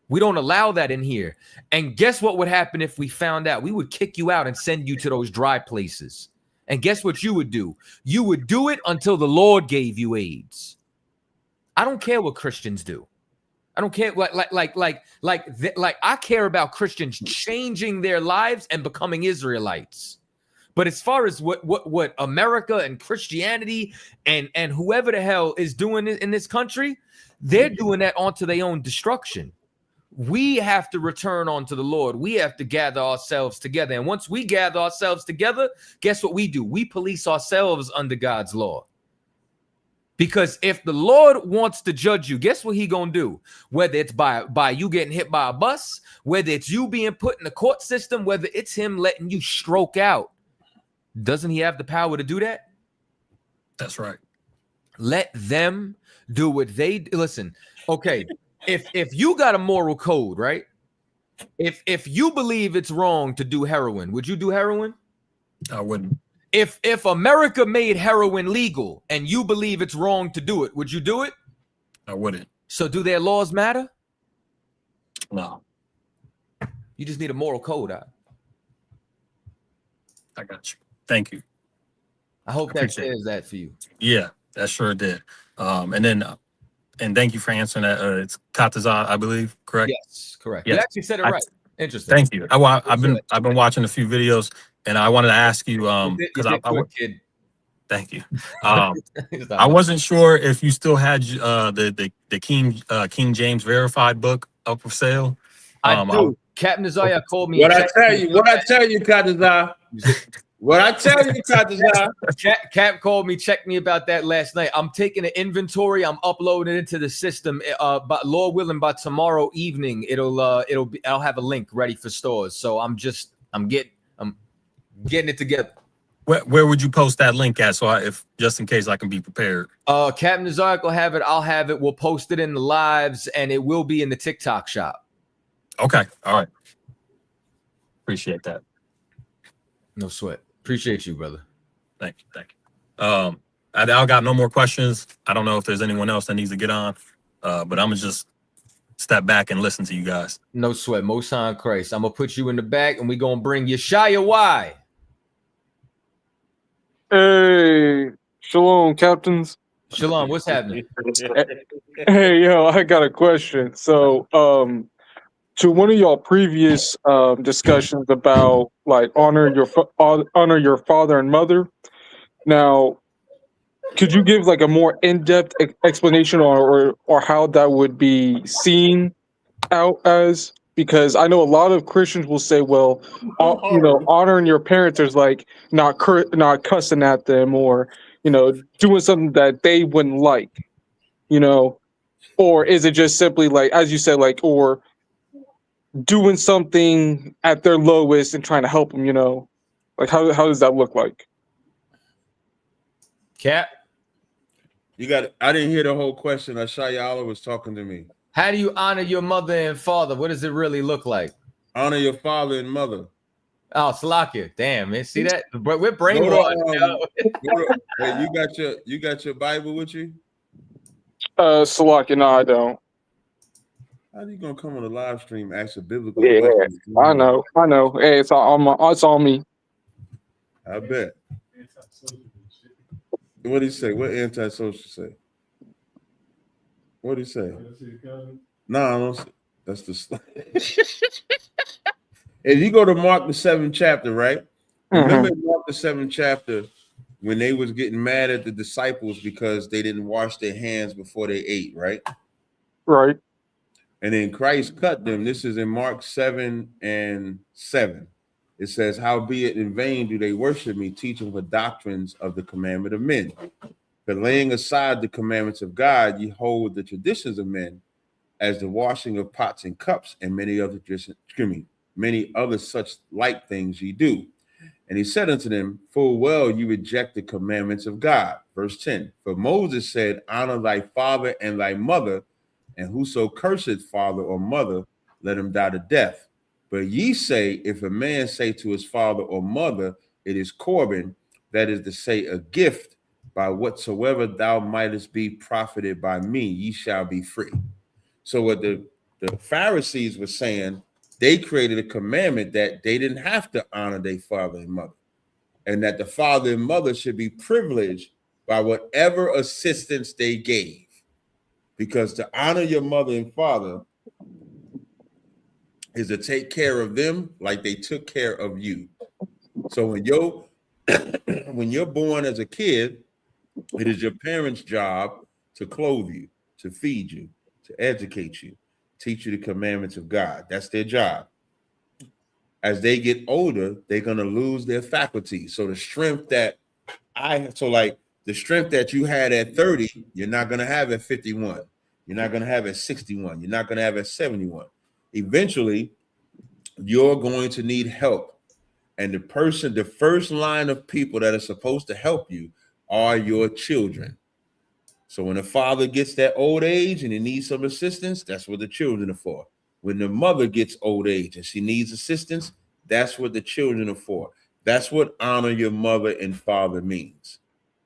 We don't allow that in here. And guess what would happen if we found out? We would kick you out and send you to those dry places. And guess what you would do? You would do it until the Lord gave you AIDS. I don't care what Christians do. I don't care. Like I care about Christians changing their lives and becoming Israelites. But as far as what America and Christianity and whoever the hell is doing in this country, they're doing that onto their own destruction. We have to return unto the Lord. We have to gather ourselves together. And once we gather ourselves together, guess what we do? We police ourselves under God's law. Because if the Lord wants to judge you, guess what he gonna do? Whether it's by you getting hit by a bus, whether it's you being put in the court system, whether it's him letting you stroke out, doesn't he have the power to do that? That's right. Let them do what they listen. Okay, if you got a moral code, right? If you believe it's wrong to do heroin, would you do heroin? I wouldn't. If America made heroin legal and you believe it's wrong to do it, would you do it? I wouldn't. So do their laws matter? No. You just need a moral code. I got you. Thank you. I hope that shares that for you. Yeah, that sure did. And thank you for answering that. It's Katazan, I believe, correct? Yes, correct. Yes. You actually said it right. Interesting. Thank you. I've been watching a few videos, and I wanted to ask you because kid. Thank you. I wasn't sure if you still had the King James Verified book up for sale. I do. Captain Isaiah called me. What I tell you, Captain Isaiah. What I tell you, Cap called me, checked me about that last night. I'm taking an inventory. I'm uploading it into the system. But Lord willing, by tomorrow evening, I'll have a link ready for stores. So I'm getting it together. Where would you post that link at? So if just in case I can be prepared. Captain Isaiah will have it. I'll have it. We'll post it in the lives, and it will be in the TikTok shop. Okay. All right. Appreciate that. No sweat. Appreciate you, brother. Thank you. I got no more questions. I don't know if there's anyone else that needs to get on, but I'm gonna just step back and listen to you guys. No sweat. Most High Christ. I'm gonna put you in the back, and we're gonna bring Yeshaya Y. Hey, shalom, captains. Shalom. What's happening? Hey, yo, I got a question. So, to one of y'all previous discussions about like honor your father and mother. Now, could you give like a more in-depth explanation or how that would be seen out as? Because I know a lot of Christians will say, well, honoring your parents is like not cussing at them or doing something that they wouldn't like, or is it just simply like, as you said, like, or doing something at their lowest and trying to help them, like how does that look like? Cap, I didn't hear the whole question. Ashayala was talking to me. How do you honor your mother and father? What does it really look like? Honor your father and mother. Oh, Salakia. Damn, man. See that? But we're brainwashed. Hey, you got your Bible with you? Salakia, no, I don't. How are you gonna come on a live stream ask a biblical question? I know. Hey, it's all me. I bet. What did he say? What antisocial say? What did he say? No, that's the. If you go to Mark the 7th chapter, right? Remember in Mark the 7th chapter when they was getting mad at the disciples because they didn't wash their hands before they ate, right? Right. And then Christ cut them. This is in Mark 7:7. It says, howbeit in vain do they worship me, teaching for doctrines of the commandment of men. But laying aside the commandments of God, ye hold the traditions of men, as the washing of pots and cups, and many other such like things ye do. And he said unto them, full well you reject the commandments of God. Verse 10, for Moses said, honor thy father and thy mother, and whoso curseth father or mother, let him die to death. But ye say, if a man say to his father or mother, it is Corban, that is to say, a gift, by whatsoever thou mightest be profited by me, ye shall be free. So what the Pharisees were saying, they created a commandment that they didn't have to honor their father and mother, and that the father and mother should be privileged by whatever assistance they gave. Because to honor your mother and father is to take care of them like they took care of you. So when your when you're born as a kid, it is your parents' job to clothe you, to feed you, to educate you, teach you the commandments of God. That's their job. As they get older, they're going to lose their faculties. So the strength that the strength that you had at 30, you're not going to have at 51. You're not going to have at 61. You're not going to have at 71. Eventually, you're going to need help. And the first line of people that are supposed to help you are your children. So when the father gets that old age and he needs some assistance, that's what the children are for. When the mother gets old age and she needs assistance, that's what the children are for. That's what honor your mother and father means.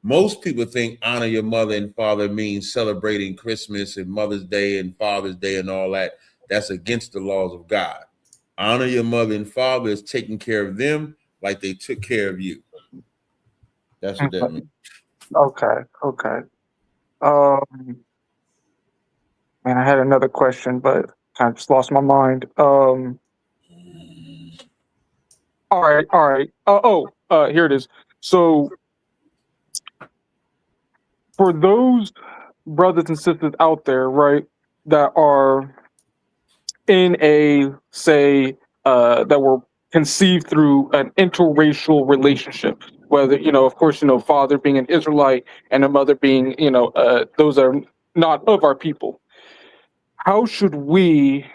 Most people think honor your mother and father means celebrating Christmas and Mother's Day and Father's Day and all that. That's against the laws of God. Honor your mother and father is taking care of them like they took care of you. That's what that means. Okay. Man, I had another question, but I just lost my mind. All right. Here it is. So, for those brothers and sisters out there, right, that are in that were conceived through an interracial relationship, whether, of course, father being an Israelite and a mother being, those are not of our people. How should we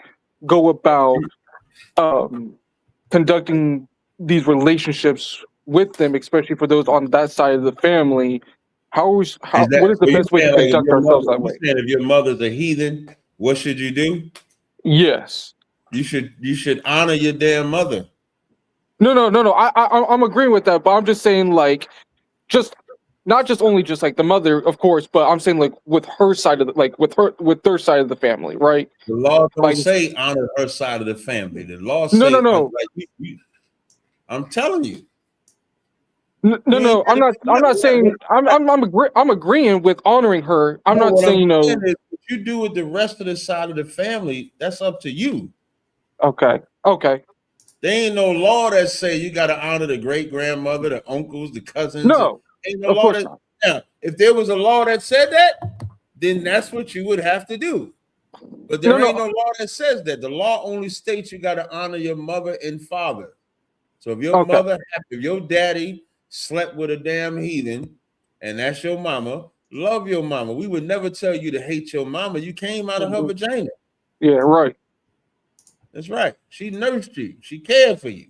go about conducting these relationships with them, especially for those on that side of the family? What is the best way to conduct ourselves that way? If your mother's a heathen, what should you do? Yes. You should honor your damn mother. No. I'm agreeing with that, but I'm just saying, like, just not just only just like the mother, of course, but I'm saying like with her side of with their side of the family, right? The law don't say honor her side of the family. The law say no. I'm telling you. No. I'm not saying I'm agreeing with honoring her. I'm not saying what you do with the rest of the side of the family, that's up to you. Okay. There ain't no law that say you got to honor the great grandmother, the uncles, the cousins. No, ain't no law that. Now, if there was a law that said that, then that's what you would have to do. But there ain't no law that says that. The law only states you got to honor your mother and father. So if your daddy slept with a damn heathen, and that's your mama, love your mama. We would never tell you to hate your mama. You came out of her vagina. Yeah, right. That's right. She nursed you. She cared for you.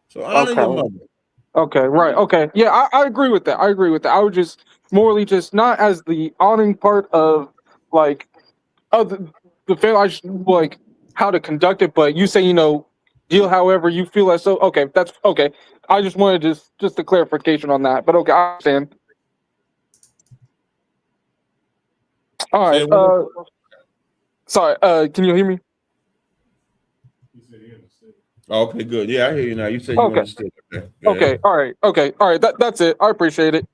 So honor your mother. Okay, right. Okay. Yeah, I agree with that. I would just morally just not as the honoring part of like the family, I just like how to conduct it, but you say, deal however you feel as so. Okay, that's okay. I just wanted just a clarification on that. But okay, I understand. All right. Sorry, can you hear me? Okay, good. Yeah, I hear you now. You said you understood. Okay. All right. That's it. I appreciate it.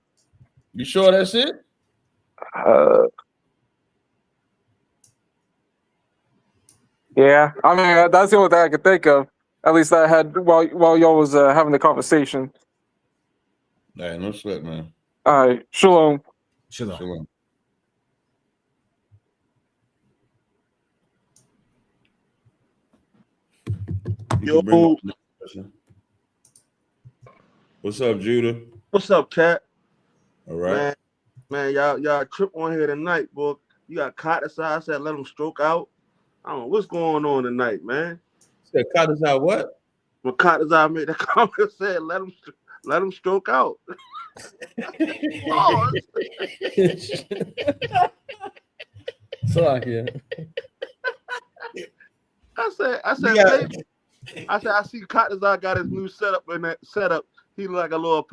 You sure that's it? Yeah. I mean, that's the only thing I could think of. At least I had while y'all was having the conversation. Hey, no sweat, man. All right. Shalom. Yo. What's up, Judah? What's up, Cat? All right. Man, y'all trip on here tonight, boy. You got caught aside, said let him stroke out. I don't know what's going on tonight, man. Said caught aside what? When caught aside made the comment, said let him stroke out. Sorry. I see Katazar got his new setup in that setup. He look like a little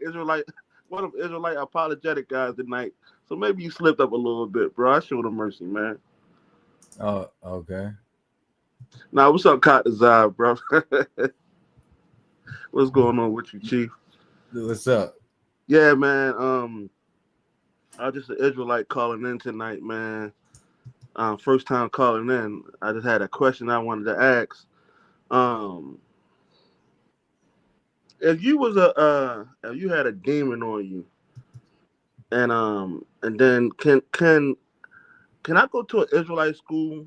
Israelite, one of Israelite apologetic guys tonight. So maybe you slipped up a little bit, bro. I showed him mercy, man. Oh, okay. Now, what's up, Katazar, bro? What's going on with you, Chief? What's up? Yeah, man. I was just an Israelite calling in tonight, man. First time calling in. I just had a question I wanted to ask. if you was if you had a demon on you, and then can I go to an Israelite school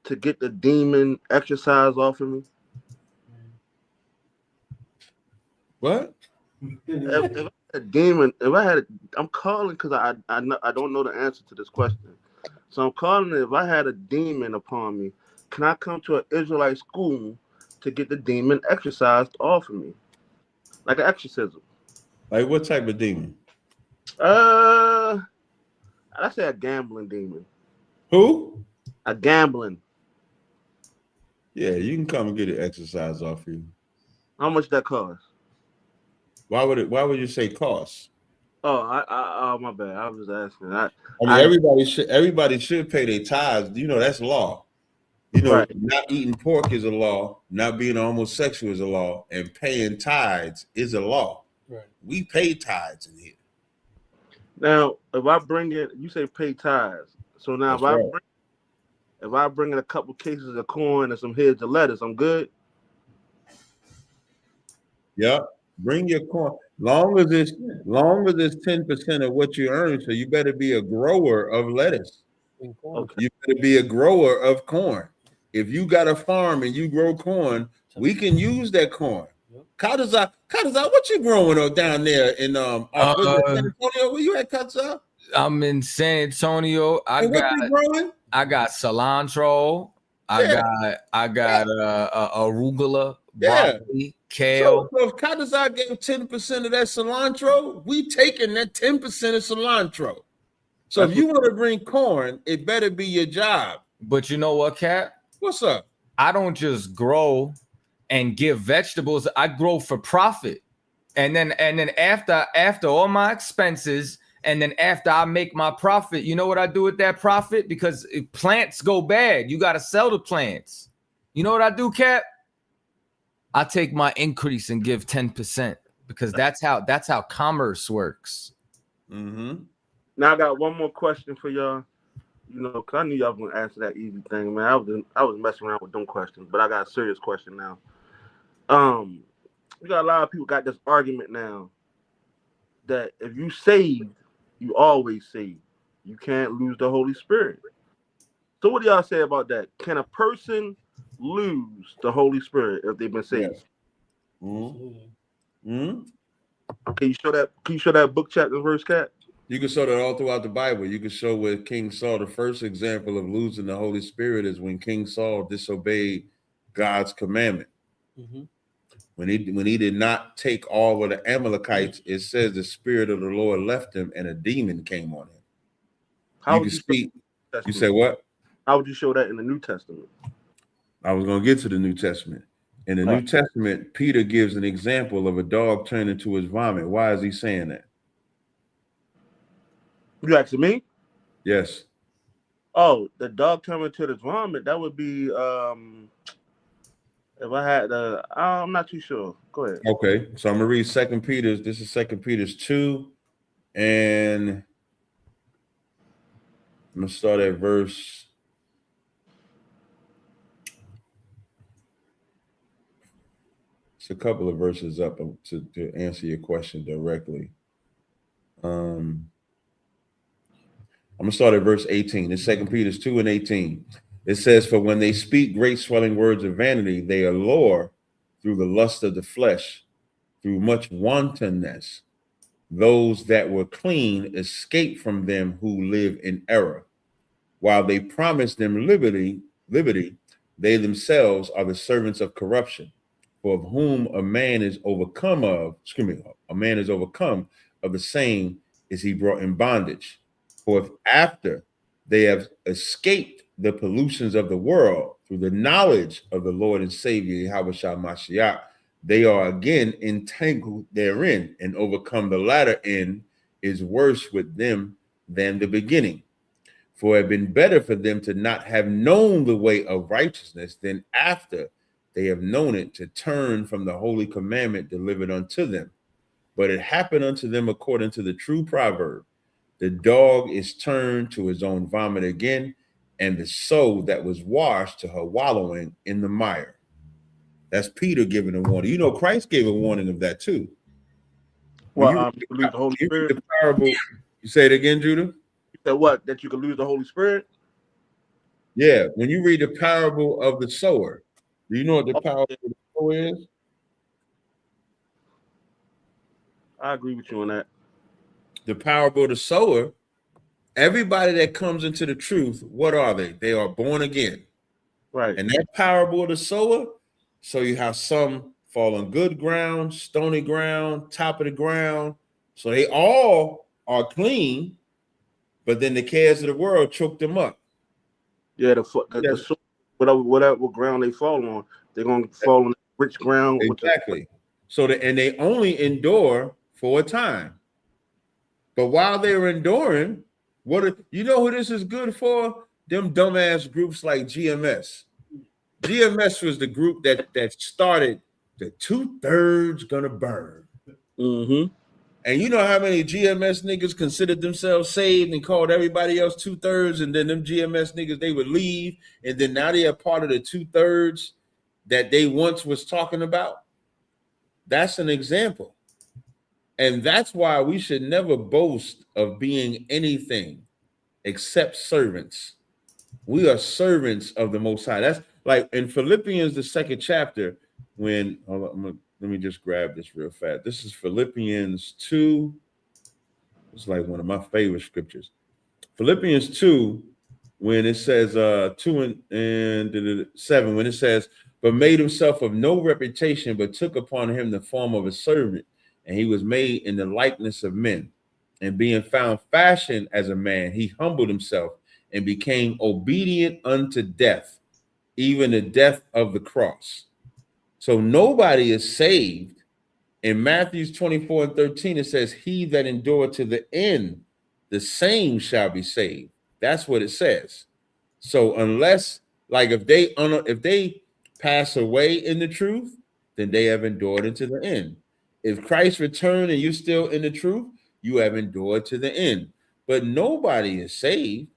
to get the demon exercise off of me? What? If I had a demon, I'm calling because I don't know the answer to this question. So I'm calling if I had a demon upon me, can I come to an Israelite school to get the demon exorcised off of me? Like an exorcism. Like what type of demon? I say a gambling demon. Who? A gambling. Yeah, you can come and get an exercise off you. How much that cost? Why would you say cost? Oh, my bad. I was asking. Everybody should pay their tithes. You know, that's law. You know, right. Not eating pork is a law. Not being a homosexual is a law. And paying tithes is a law. Right. We pay tithes in here. Now, if I bring in, you say pay tithes. So now if I bring in a couple cases of corn and some heads of lettuce, I'm good? Yep. Bring your corn. Long as it's 10% of what you earn, so you better be a grower of lettuce. Okay. You better be a grower of corn. If you got a farm and you grow corn, we can use that corn. Kataza, what you growing down there in San Antonio? Where you at, Kataza? I'm in San Antonio. I got cilantro. I got arugula, broccoli, kale. So if Kataza gave 10% of that cilantro, we taking that 10% of cilantro. So if you want to bring corn, it better be your job. But you know what, Cap? What's up? I don't just grow and give vegetables. I grow for profit. And then after all my expenses, and then after I make my profit, you know what I do with that profit? Because if plants go bad, you got to sell the plants. You know what I do, Cap? I take my increase and give 10% because that's how commerce works. Mm-hmm. Now I got one more question for y'all. You know, because I knew y'all was gonna answer that easy thing, man. I was messing around with them questions, but I got a serious question now. We got a lot of people got this argument now that if you saved, you always saved. You can't lose the Holy Spirit. So what do y'all say about that? Can a person lose the Holy Spirit if they've been saved? Yes. Mm-hmm. Mm-hmm. Can you show that book chapter verse, Cat? You can show that all throughout the Bible. You can show with King Saul. The first example of losing the Holy Spirit is when King Saul disobeyed God's commandment. Mm-hmm. When he did not take all of the Amalekites, it says the Spirit of the Lord left him and a demon came on him. How would you speak? You say what? How would you show that in the New Testament? I was going to get to the New Testament. In the New Testament, Peter gives an example of a dog turned into his vomit. Why is he saying that? You asking me? Yes. Oh, the dog turning into his vomit. That would be if I had I'm not too sure. Go ahead. Okay, so I'm gonna read 2 Peter. This is 2 Peter 2, and I'm gonna start at verse. It's a couple of verses up to answer your question directly. I'm gonna start at verse 18. It's 2 Peter 2 and 18. It says, "For when they speak great swelling words of vanity, they allure through the lust of the flesh, through much wantonness. Those that were clean escape from them who live in error. While they promise them liberty, they themselves are the servants of corruption. For of whom a man is overcome of the same is he brought in bondage. For if after they have escaped the pollutions of the world through the knowledge of the Lord and Savior, Yahweh Shah Mashiach, they are again entangled therein and overcome, the latter end is worse with them than the beginning. For it had been better for them to not have known the way of righteousness than after they have known it to turn from the holy commandment delivered unto them. But it happened unto them according to the true proverb, the dog is turned to his own vomit again, and the soul that was washed to her wallowing in the mire." That's Peter giving a warning. You know, Christ gave a warning of that too. Well, You you can lose the Holy read Spirit. the parable. You say it again, Judah? You said what? That you can lose the Holy Spirit? Yeah. When you read the parable of the sower, do you know what the parable of the sower is? I agree with you on that. The parable of the sower, everybody that comes into the truth, what are they? They are born again. Right. And that parable of the sower show you how some fall on good ground, stony ground, top of the ground. So they all are clean, but then the cares of the world choke them up. Yeah, the whatever ground they fall on, they're gonna fall on rich ground. Exactly. So they only endure for a time. But while they're enduring, you know who this is good for? Them dumbass groups like GMS. GMS was the group that started the 2/3 gonna burn. Mm-hmm. And you know how many GMS niggas considered themselves saved and called everybody else 2/3, and then them GMS niggas, they would leave, and then now they are part of the 2/3 that they once was talking about. That's an example. And that's why we should never boast of being anything except servants. We are servants of the Most High. That's like in Philippians, the 2nd chapter, when let me just grab this real fast. This is Philippians 2. It's like one of my favorite scriptures. Philippians 2, when it says 2 and 7, when it says, but made himself of no reputation, but took upon him the form of a servant, and he was made in the likeness of men. And being found fashioned as a man, he humbled himself and became obedient unto death, even the death of the cross. So nobody is saved. In Matthew 24:13, it says, he that endureth to the end, the same shall be saved. That's what it says. So unless, like, if they pass away in the truth, then they have endured into the end. If Christ returned and you're still in the truth, you have endured to the end. But nobody is saved.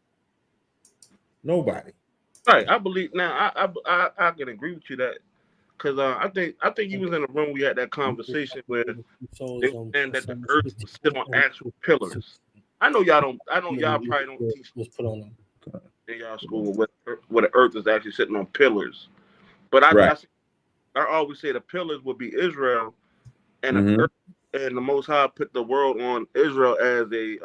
Nobody. Right. I believe now. I can agree with you that because I think you was in the room. We had that conversation where they were saying that the earth was sit on actual pillars. I know y'all don't. I know y'all probably don't teach in y'all school where the earth is actually sitting on pillars. But I always say the pillars would be Israel, and the earth, and the Most High put the world on Israel as a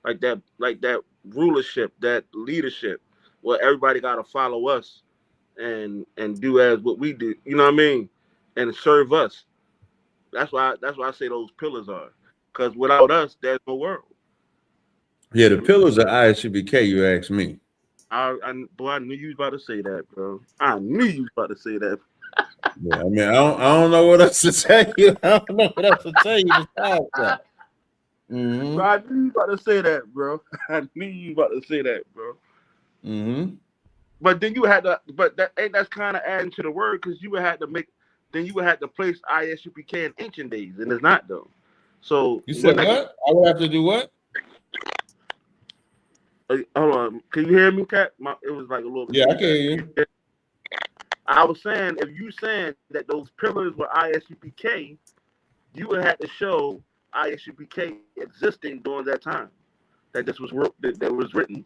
like that rulership, that leadership, where everybody got to follow us and do as what we do. You know what I mean? And serve us. That's why I say those pillars are, because without us, there's no world. Yeah, the pillars of ISUBK, you ask me. I knew you was about to say that, bro. I knew you was about to say that. Yeah, I mean, I don't know what else to tell you. I don't know what else to tell you besides that. Mm-hmm. Bro, I knew you was about to say that, bro. I knew you was about to say that, bro. Mm-hmm. But then you had to, that's kind of adding to the word, because you would have to place ISUPK in ancient days, and it's not though. So you said what? I would have to do what? Hold on, can you hear me, Cat? It was like a little. Yeah, I can hear you. I was saying, if you saying that those pillars were ISUPK, you would have to show ISUPK existing during that time that this was that was written.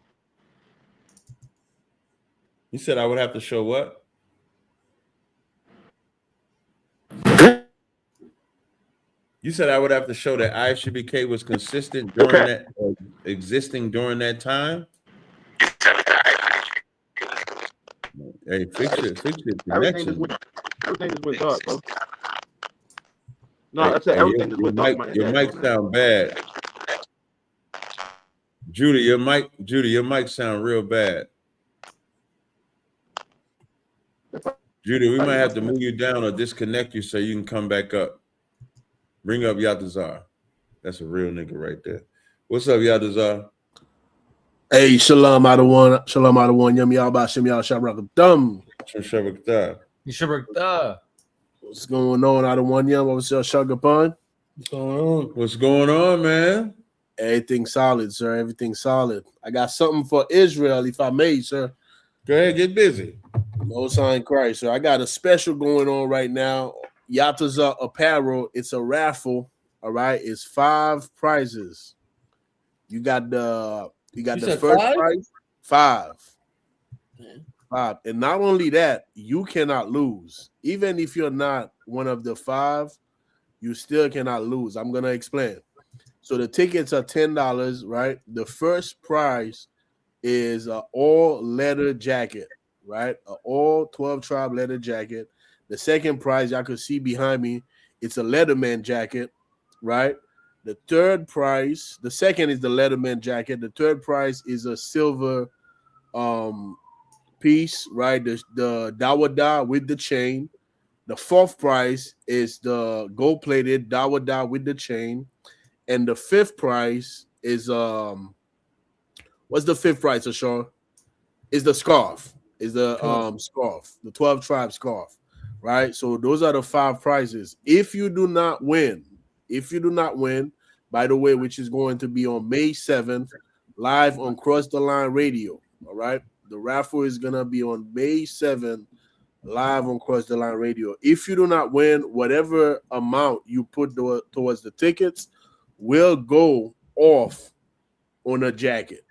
You said I would have to show what? You said I would have to show that ISUBK was consistent during that, existing during that time. Hey, fix it. Everything is with God, bro. No, I said everything is with God. Your mic sound bad. Judy, your mic sound real bad. Judy, we might have to move you down or disconnect you so you can come back up. Bring up Yatazar. That's a real nigga right there. What's up, Yatazar? Hey, shalom out of one, yum y'all about Shem y'all Shabrakadam. What's going on out of one yum? What's your Shagapon? What's going on? What's going on, man? Everything solid, sir. Everything solid. I got something for Israel, if I may, sir. Go ahead, get busy. Most High in Christ. So I got a special going on right now. Yataza Apparel. It's a raffle. All right. It's 5 prizes. You got the first prize. 5. 5. And not only that, you cannot lose. Even if you're not one of the 5, you still cannot lose. I'm gonna explain. So the tickets are $10, right? The first prize is an all leather jacket, right? An all 12 tribe leather jacket. The second prize, y'all can see behind me, it's a Letterman jacket, right? The third prize, the second is the Letterman jacket. The third prize is a silver piece, right? The Dawada with the chain. The fourth prize is the gold-plated Dawada with the chain. And the fifth prize is what's the fifth prize, Ashar? Is the scarf. Is the scarf, the 12 tribe scarf, right? So those are the 5 prizes. If you do not win, by the way, which is going to be on May 7th, live on Cross the Line Radio. All right. The raffle is gonna be on May 7th, live on Cross the Line Radio. If you do not win, whatever amount you put towards the tickets will go off on a jacket.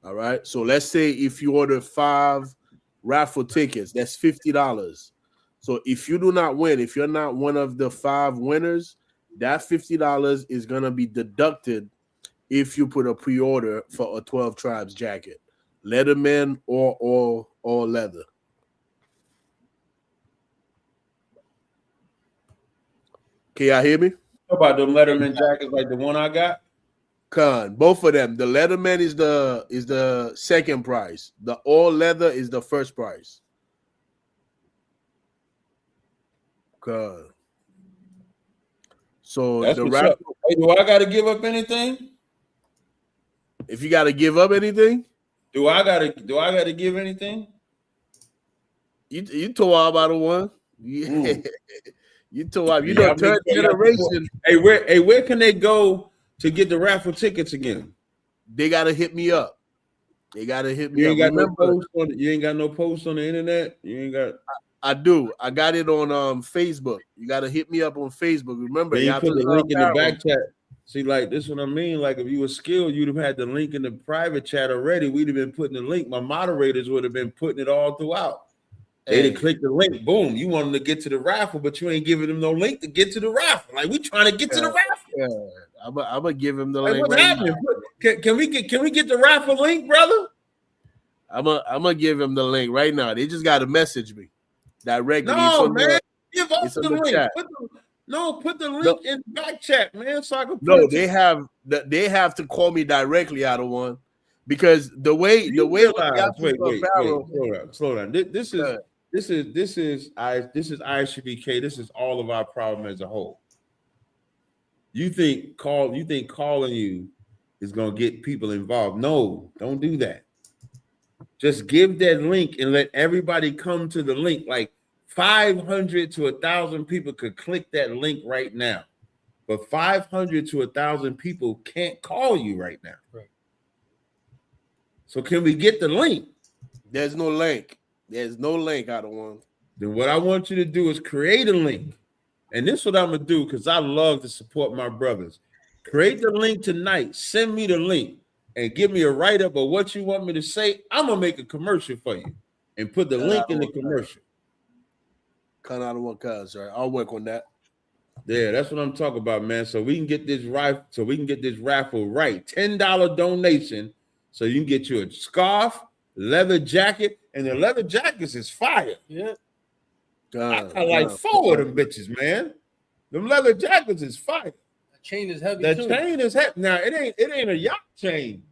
All right. So let's say if you order 5 raffle tickets, that's $50. So if you do not win, if you're not one of the 5 winners, that $50 is gonna be deducted if you put a pre-order for a 12 tribes jacket, Letterman or leather. Can y'all hear me? How about the Letterman jackets like the one I got? Con, both of them. The Letterman is the second prize. The all leather is the first prize. Con. So That's the what's raffle. up. Hey, do I got to give up anything? If you got to give up anything, do I got to give anything? You tore out about one. Yeah. You tore out. You know, third generation. Hey, where can they go to get the raffle tickets again? They gotta hit me up. They gotta hit me You up. ain't got Remember, no post on. You ain't got no post on the internet. You ain't got. I do. I got it on Facebook. You gotta hit me up on Facebook. Remember, you put the link in the Apparel. back chat. See, like this, what I mean. Like if you were skilled, you'd have had the link in the private chat already. We'd have been putting the link. My moderators would have been putting it all throughout. They'd have clicked the link. Boom. You want them to get to the raffle, but you ain't giving them no link to get to the raffle. Like we trying to get to the raffle. Yeah, I'm gonna give him the Like, link. what's Right happening? now. Can we get the raffle link, brother? I'm gonna give him the link right now. They just gotta message me directly. No, man. Give us the link. Chat. Put the link in the back chat, man. So I can they have to call me directly, out of one, because the way wait, slow down. This is ISBK. This is all of our problem as a whole. You think calling you is gonna get people involved? No, don't do that. Just give that link and let everybody come to the link. Like 500 to 1,000 people could click that link right now, but 500 to 1,000 people can't call you right now. Right. So can we get the link? There's no link. There's no link, out of one. Then what I want you to do is create a link. And this is what I'm going to do, because I love to support my brothers. Create the link tonight. Send me the link and give me a write-up of what you want me to say. I'm going to make a commercial for you and put the link in the commercial. Cut out of one cuz, sir. I'll work on that. Yeah, that's what I'm talking about, man. So we can get this raffle right. $10 donation so you can get you a scarf, leather jacket, and the leather jackets is fire. Yeah. I got like 4 of them bitches, man. Them leather jackets is fire. The chain is heavy. That chain is heavy. Now it ain't a yacht chain.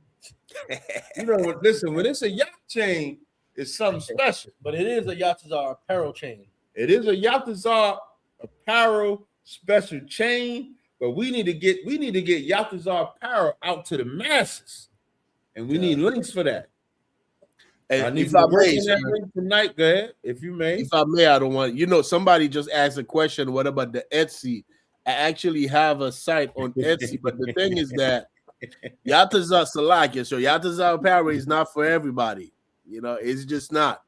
You know what? Listen, when it's a yacht chain, it's something special. But it is a Yatazar apparel chain. It is a Yatazar apparel special chain, but we need to get Yatazar apparel out to the masses, and we need links for that. And I need if to I work may, on that link tonight. Go ahead, if you may. If I may, I don't want. You know, somebody just asked a question. What about the Etsy? I actually have a site on Etsy, but the thing is that Yatazar Salakia, so Yatazar apparel is not for everybody. You know, it's just not.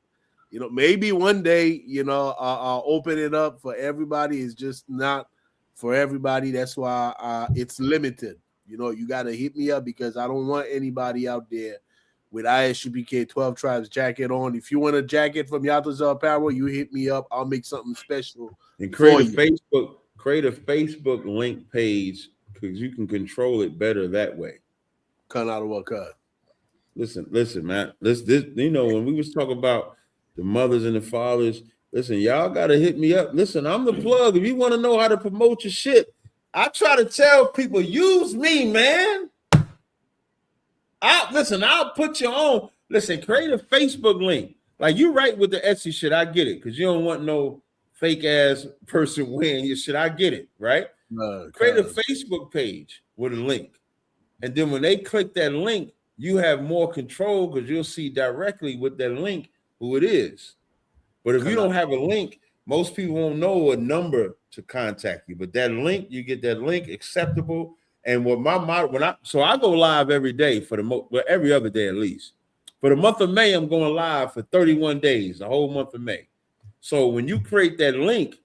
maybe one day, I'll open it up for everybody. It's just not for everybody. That's why it's limited. You got to hit me up because I don't want anybody out there with ISUBK 12 Tribes jacket on. If you want a jacket from Yatazar Apparel, you hit me up. I'll make something special. And create a Facebook link page because you can control it better that way. Cut out of what cut. Listen, man. When we was talking about the mothers and the fathers, listen, y'all gotta hit me up. Listen, I'm the plug. If you want to know how to promote your shit, I try to tell people, use me, man. I'll put you on. Listen, create a Facebook link. Like you right with the Etsy shit, I get it, because you don't want no fake ass person wearing your shit. I get it, right? Create a Facebook page with a link. And then when they click that link, you have more control because you'll see directly with that link who it is. But if you don't have a link, most people won't know a number to contact you. But that link, you get that link acceptable. And what I go live every day every other day at least. For the month of May, I'm going live for 31 days, the whole month of May. So when you create that link,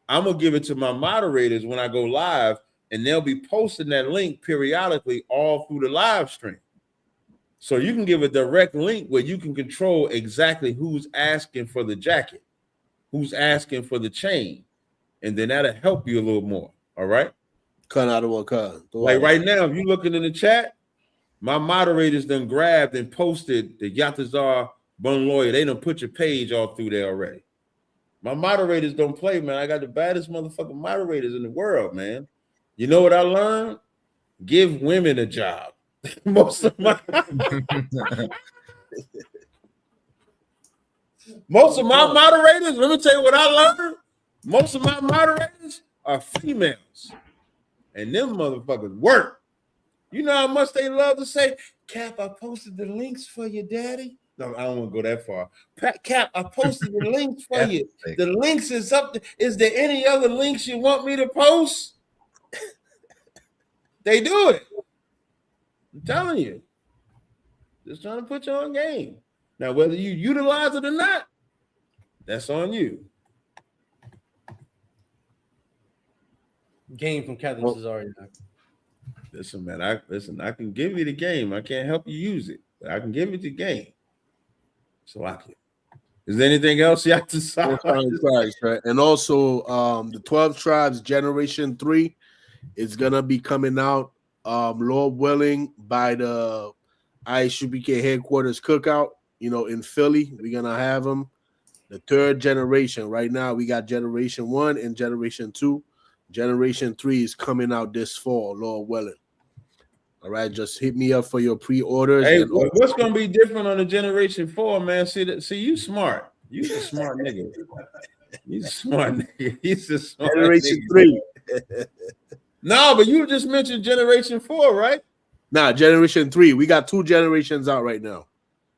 I'm gonna give it to my moderators when I go live, and they'll be posting that link periodically all through the live stream. So you can give a direct link where you can control exactly who's asking for the jacket, who's asking for the chain, and then that'll help you a little more. All right. Cut out of what cut. Like right now, if you're looking in the chat, my moderators done grabbed and posted the Yatazar Bun Lawyer. They done put your page all through there already. My moderators don't play, man. I got the baddest motherfucking moderators in the world, man. You know what I learned? Give women a job. Most of my moderators, let me tell you what I learned. Most of my moderators are females. And them motherfuckers work. You know how much they love to say, Cap, I posted the links for you, daddy. No, I don't want to go that far. Cap, I posted the links for you. The links is up there. Is there any other links you want me to post? They do it. I'm telling you. Just trying to put you on game. Now, whether you utilize it or not, that's on you. Game from Captain Cesare. Listen, man. I can give you the game. I can't help you use it, but I can give you the game. So I can. Is there anything else you have to say? Right. And also, the 12 Tribes Generation 3 is gonna be coming out, Lord willing, by the ISUBK headquarters cookout. In Philly, we're gonna have them. The third generation. Right now, we got Generation 1 and Generation 2. Generation 3 is coming out this fall, Lord willing. All right, just hit me up for your pre-orders. Hey, what's gonna be different on the Generation 4, man? See, you smart. You a smart nigga. He's a smart nigga. He's a smart Generation nigga. 3. No, but you just mentioned Generation 4, right? Nah, Generation 3. We got 2 generations out right now.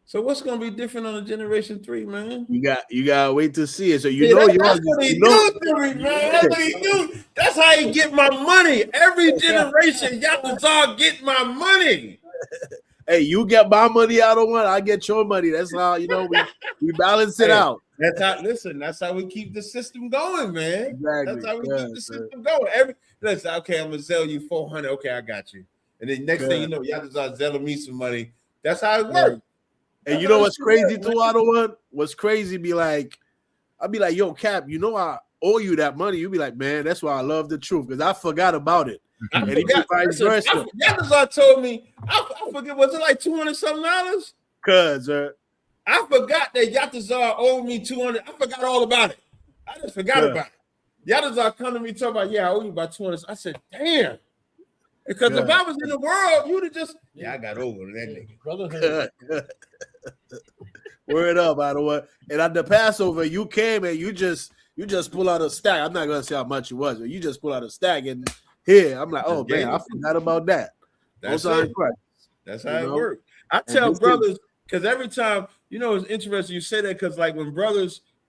So what's gonna be different on the Generation 3, man? You gotta wait to see it. So that's what he do to me, man. That's what he do. That's how he get my money. Every generation, Yatazar get my money. Hey, you get my money out of one, I get your money. That's how we balance it out. That's how we keep the system going, man. Exactly. That's how we keep the system going. Okay, I'm gonna sell you 400. Okay, I got you. And then next thing you know, Yatazar selling me some money. That's how it works. And you know what's crazy too, Otto? What's crazy I'll be like, yo, Cap, I owe you that money. You be like, man, that's why I love the truth, because I forgot about it. And he vice versa. Yatazar told me, I forget, was it like $200-something? I forgot that Yatazar owed me 200. I forgot all about it. I just forgot about it. Yatazar come to me talking about, I owe you about 200. I said, damn. Because if I was in the world, you would have just, I got over that nigga. Word up, by the way. And at the Passover, you came and you just pull out a stack. I'm not gonna say how much it was, but you just pull out a stack and here. I'm like, oh man, I forgot about that. That's how it works. I tell brothers, because every time, it's interesting you say that, because like when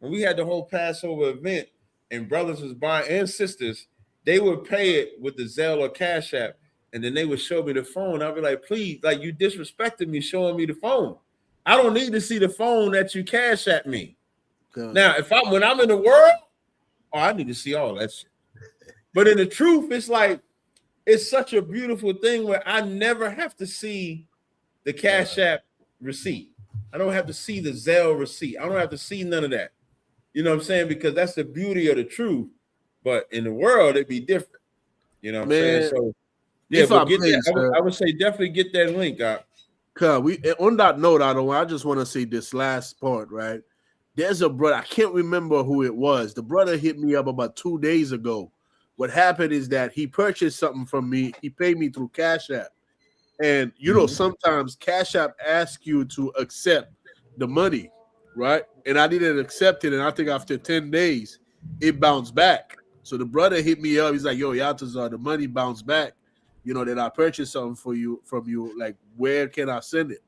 we had the whole Passover event and brothers was buying, and sisters, they would pay it with the Zelle or Cash App, and then they would show me the phone. I'd be like, please, like, you disrespected me showing me the phone. I don't need to see the phone that you cash at me. Now, when I'm in the world, I need to see all that shit. But in the truth, it's like it's such a beautiful thing where I never have to see the Cash App receipt. I don't have to see the Zelle receipt. I don't have to see none of that. You know what I'm saying? Because that's the beauty of the truth. But in the world, it'd be different. You know what I'm saying? So yeah, but get that. I would say definitely get that link out. On that note, I just want to say this last part, right? There's a brother, I can't remember who it was. The brother hit me up about 2 days ago. What happened is that he purchased something from me. He paid me through Cash App. And, you know, sometimes Cash App asks you to accept the money, right? And I didn't accept it. And I think after 10 days, it bounced back. So the brother hit me up. He's like, yo, Yatazar, the money bounced back. You know, that I purchased something from you. Like, where can I send it?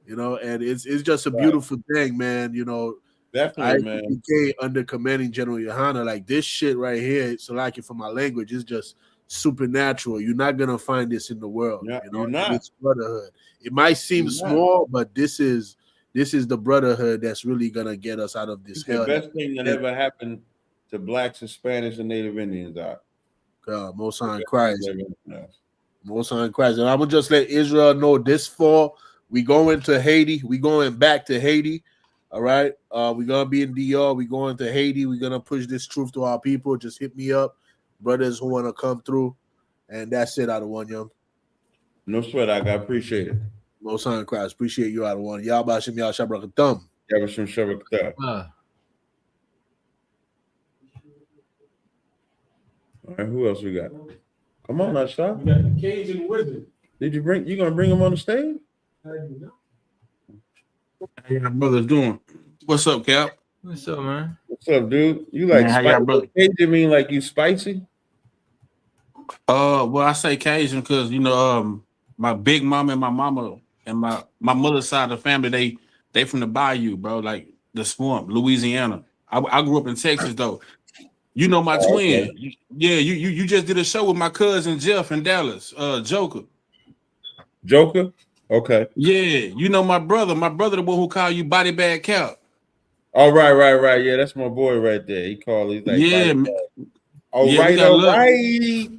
You know, and it's just a beautiful thing, man. You know, definitely, man. IPK under commanding General Yohana, like this shit right here, so like it for my language, is just supernatural. You're not gonna find this in the world. Yeah, you know, you're not. It's brotherhood. It might seem small, but this is the brotherhood that's really gonna get us out of this hell. The best thing that ever happened to blacks, Hispanics, and Native Indians are. Most High in Christ. Most High in Christ. And I'm gonna just let Israel know this fall we going to Haiti. We going back to Haiti. All right. We're gonna be in DR. We're going to Haiti. We're gonna push this truth to our people. Just hit me up, brothers who want to come through. And that's it, out of one, young. No sweat, I appreciate it. Most High in Christ. Appreciate you, out of one. Y'all bashim y'all shabrakathum. Yabashim shabrakathum. All right, who else we got? Come on, Asha. We got the Cajun Wizard. You gonna bring him on the stage? How y'all brothers doing? What's up, Cap? What's up, man? What's up, dude? You like spicy? Cajun mean like you spicy? Well, I say Cajun because my big mama and my mama and my mother's side of the family, they from the bayou, bro, like the swamp, Louisiana. I grew up in Texas though. You know my twin. Okay. You just did a show with my cousin Jeff in Dallas, Joker. Joker? Okay. Yeah, you know my brother the one who called you Body Bag Cap. Oh, right. Yeah, that's my boy right there. He's like, yeah. All right.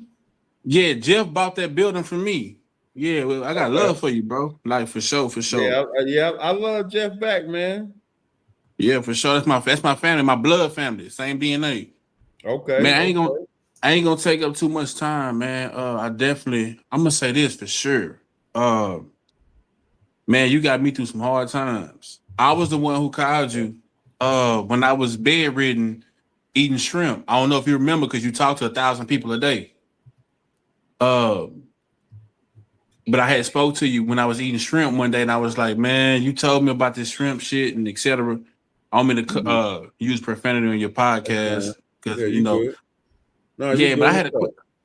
Yeah, Jeff bought that building from me. Yeah, well, I got love for you, bro. Like for sure. Yeah, I love Jeff back, man. Yeah, for sure. That's my family, my blood family, same DNA. Okay. Man, I ain't gonna take up too much time, man. I'm gonna say this for sure. Man, you got me through some hard times. I was the one who called you when I was bedridden eating shrimp. I don't know if you remember because you talk to 1,000 people a day. But I had spoke to you when I was eating shrimp one day, and I was like, man, you told me about this shrimp shit and etc. I don't mean to use profanity on your podcast because but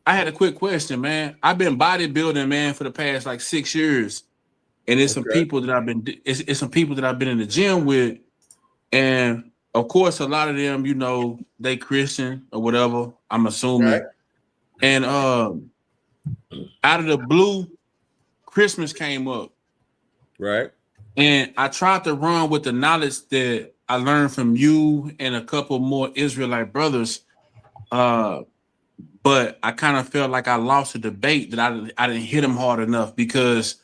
I had a quick question, man. I've been bodybuilding, man, for the past like 6 years, and it's some people that I've been in the gym with, and of course, a lot of them, they Christian or whatever. I'm assuming, right. And out of the blue, Christmas came up, right? And I tried to run with the knowledge that I learned from you and a couple more Israelite brothers, but I kind of felt like I lost a debate that I didn't hit them hard enough because,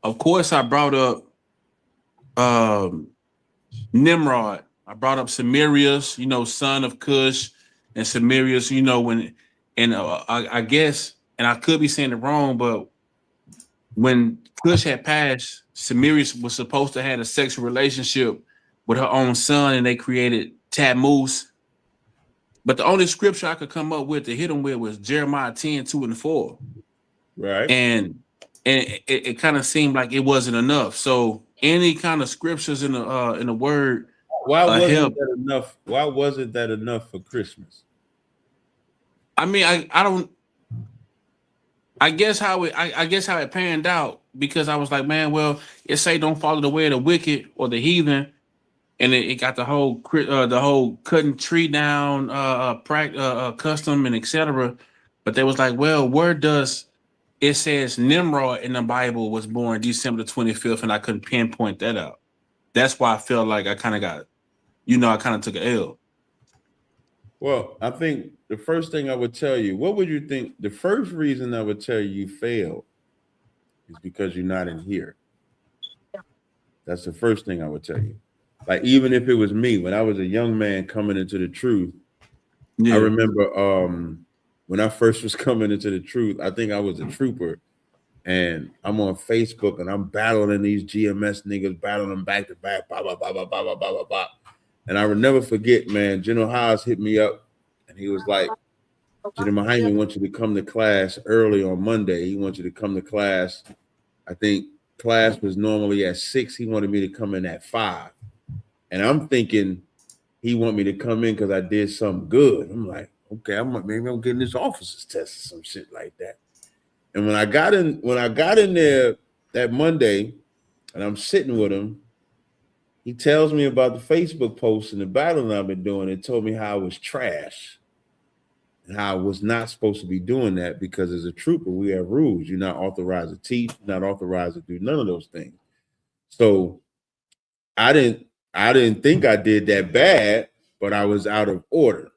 of course, I brought up Nimrod. I brought up Samirius, son of Cush, and Samirius, I guess, and I could be saying it wrong, but when Cush had passed, Samirius was supposed to have a sexual relationship with her own son, and they created Tammuz. But the only scripture I could come up with to hit him with was Jeremiah 10:2-4. Right. And it kind of seemed like it wasn't enough. So any kind of scriptures in the word. Why wasn't that enough? Why wasn't that enough for Christmas? I mean, I guess how it panned out, because I was like, man, well, it say don't follow the way of the wicked or the heathen, and it got the whole cutting tree down custom and etc. But they was like, well, where does it says Nimrod in the Bible was born December 25th, and I couldn't pinpoint that out. That's why I felt like I kind of got I kind of took an L. Well, I think the first thing I would tell you, what would you think? The first reason I would tell you failed is because you're not in here. That's the first thing I would tell you. Like, even if it was me, when I was a young man coming into the truth, I remember when I first was coming into the truth, I think I was a trooper, and I'm on Facebook and I'm battling these GMS niggas, battling them back to back, blah, blah, blah, blah, blah, blah, blah, blah, blah. And I will never forget, man, General Haas hit me up and he was like, General Hyman wants you to come to class early on Monday. He wants you to come to class. I think class was normally at 6. He wanted me to come in at 5. And I'm thinking he want me to come in because I did something good. I'm like, okay, maybe I'm getting this officer's test or some shit like that. And when I got in there that Monday and I'm sitting with him, he tells me about the Facebook post and the battling I've been doing and told me how I was trash and how I was not supposed to be doing that because as a trooper, we have rules. You're not authorized to teach, you're not authorized to do none of those things. So I didn't think I did that bad, but I was out of order.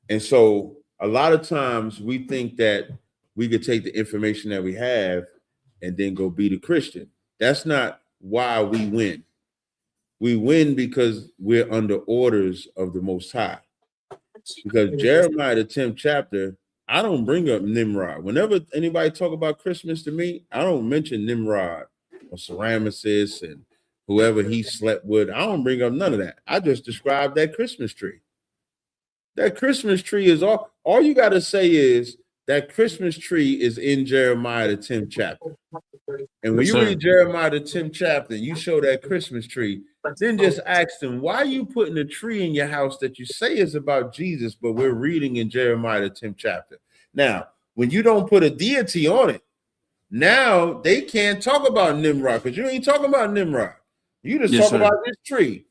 And so a lot of times we think that we could take the information that we have and then go be the Christian. That's not why we win. We win because we're under orders of the Most High. Because Jeremiah, the 10th chapter, I don't bring up Nimrod. Whenever anybody talk about Christmas to me, I don't mention Nimrod or Ceramyces and whoever he slept with. I don't bring up none of that. I just describe that Christmas tree. That Christmas tree is all you got to say is that Christmas tree is in Jeremiah, the 10th chapter. And when you read Jeremiah, the 10th chapter, you show that Christmas tree, then just ask them, why are you putting a tree in your house that you say is about Jesus, but we're reading in Jeremiah, the 10th chapter? Now, when you don't put a deity on it, now they can't talk about Nimrod because you ain't talking about Nimrod. You just talk about this tree.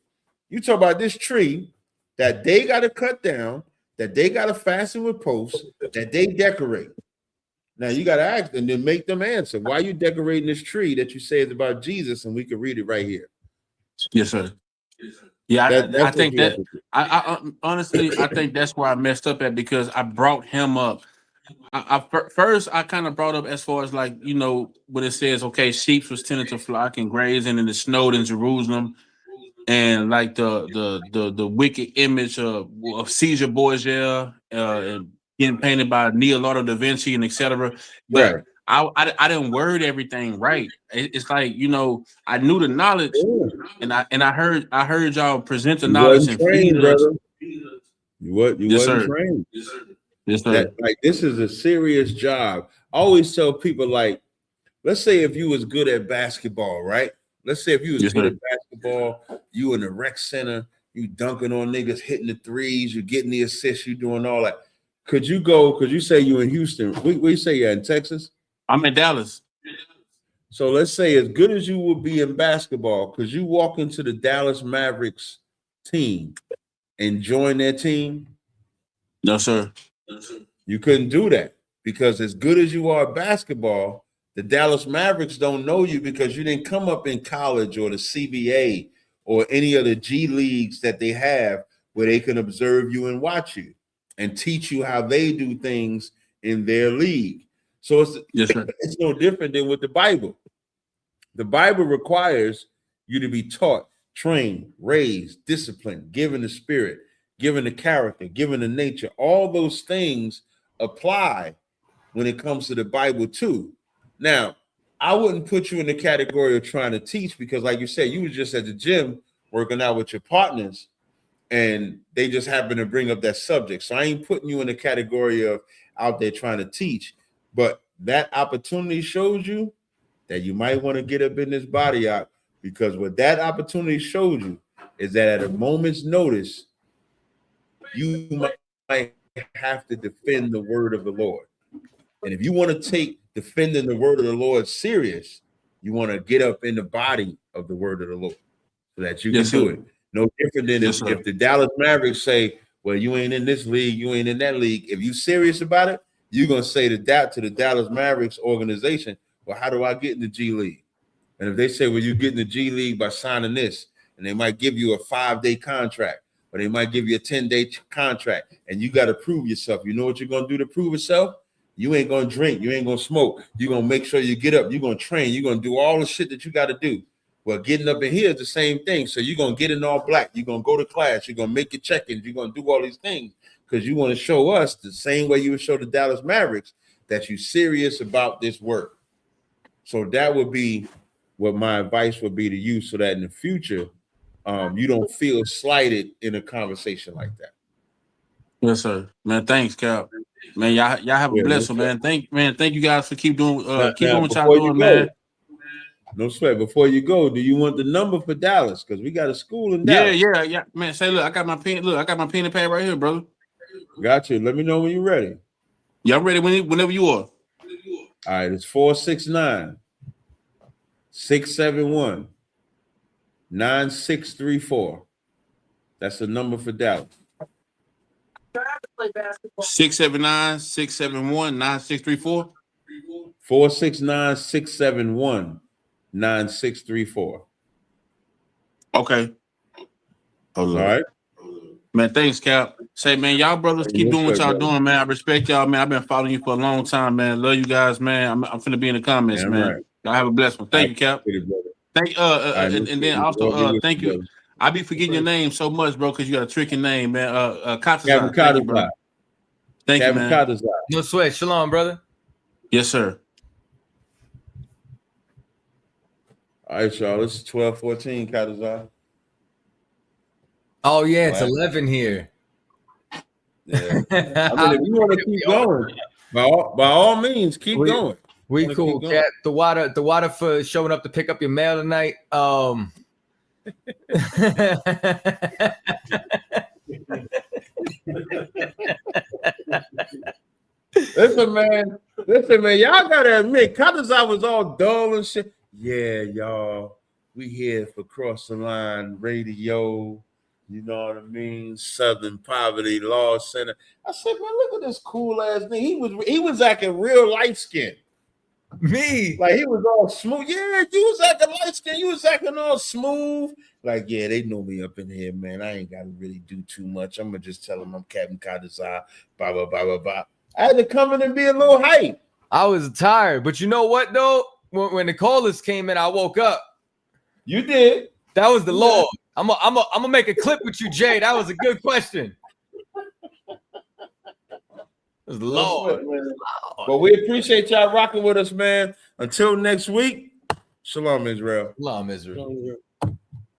You talk about this tree that they got to cut down, that they got to fasten with posts, that they decorate. Now you got to ask and then make them answer. Why are you decorating this tree that you say is about Jesus? And we can read it right here. Yes, sir. Yeah, I think that. I honestly, I think that's where I messed up at because I brought him up. First, I kind of brought up as far as like when it says, okay, sheep was tending to flock and grazing, and it snowed in Jerusalem, and like the wicked image of Caesar Borgia and getting painted by Leonardo da Vinci and etc. But right. I didn't word everything right. It's like I knew the knowledge, and I heard y'all present the knowledge and feed us. You wasn't trained. Yes, sir. This is a serious job. I always tell people, like, let's say if you was good at basketball, right? Let's say if you was good at basketball, you in the rec center, you dunking on niggas, hitting the threes, you getting the assists, you doing all that. Could you say you in Houston? We say you're in Texas? I'm in Dallas. So let's say as good as you would be in basketball, could you walk into the Dallas Mavericks team and join their team? No, sir. You couldn't do that because as good as you are at basketball, the Dallas Mavericks don't know you because you didn't come up in college or the CBA or any of the G leagues that they have where they can observe you and watch you and teach you how they do things in their league. So it's no different than with the Bible. The Bible requires you to be taught, trained, raised, disciplined, given the spirit, given the character, given the nature. All those things apply when it comes to the Bible too. Now, I wouldn't put you in the category of trying to teach because, like you said, you was just at the gym working out with your partners and they just happen to bring up that subject. So I ain't putting you in the category of out there trying to teach, but that opportunity shows you that you might want to get up in this body out because what that opportunity shows you is that at a moment's notice, you might have to defend the word of the Lord. And if you want to take defending the word of the Lord serious, you want to get up in the body of the word of the Lord so that you can do it. No different than if the Dallas Mavericks say, well, you ain't in this league, you ain't in that league. If you're serious about it, you're going to say to the Dallas Mavericks organization, well, how do I get in the G League? And if they say, well, you get in the G League by signing this, and they might give you a 5-day contract, or they might give you a 10-day contract, and you got to prove yourself. You know what you're gonna do to prove yourself? You ain't gonna drink, you ain't gonna smoke. You're gonna make sure you get up, you're gonna train, you're gonna do all the shit that you got to do. Well, getting up in here is the same thing. So you're gonna get in all black, you're gonna go to class, you're gonna make your check-ins, you're gonna do all these things because you want to show us the same way you would show the Dallas Mavericks that you're serious about this work. So that would be what my advice would be to you, so that in the future, you don't feel slighted in a conversation like that. Yes, sir. Man, thanks, Cap. Man, y'all have a blessing, man. Thank you guys for keep doing what y'all doing, man. No sweat. Before you go, do you want the number for Dallas? Because we got a school in Dallas. Yeah. Man, say, look, I got my pen. Look, I got my pen and pad right here, brother. Got you. Let me know when you're ready. Yeah, I'm ready whenever you are. All right, it's 469-671-9634. That's the number for Dallas. 679-671-9634. 469-671-9634. Okay. All right. Man, thanks, Cap. Say, man, y'all brothers keep doing what y'all doing, man. I respect y'all, man. I've been following you for a long time, man. Love you guys, man. I'm finna be in the comments, man. Right. Y'all have a blessed one. Thank you, Cap. Thank and then also thank you. I be forgetting your name so much, bro, because you got a tricky name, man. Katazai. Thank you, bro. Thank you, man. No sweat. Shalom, brother. Yes, sir. All right, y'all. This is 12:14, Katazai. Oh yeah, it's 11 here. Yeah. I mean, if you want to keep going, by all means, keep going. We cool, Cat. The water for showing up to pick up your mail tonight. Listen, man. Y'all gotta admit, Katazai was all dull and shit. Yeah, y'all. We here for Cross the Line Radio. You know what I mean? Southern Poverty Law Center. I said, man, look at this cool ass thing. He was acting real light skinned. Me? Like he was all smooth. Yeah, you was acting light skinned. You was acting all smooth. Like, yeah, they know me up in here, man. I ain't gotta really do too much. I'm gonna just tell them I'm Captain Katazai, blah, blah, blah, blah, blah. I had to come in and be a little hype. I was tired, but you know what though? When the callers came in, I woke up. You did. That was the Lord. I'm gonna make a clip with you, Jay. That was a good question. It was the Lord. But we appreciate y'all rocking with us, man. Until next week, Shalom, Israel. Shalom, Israel.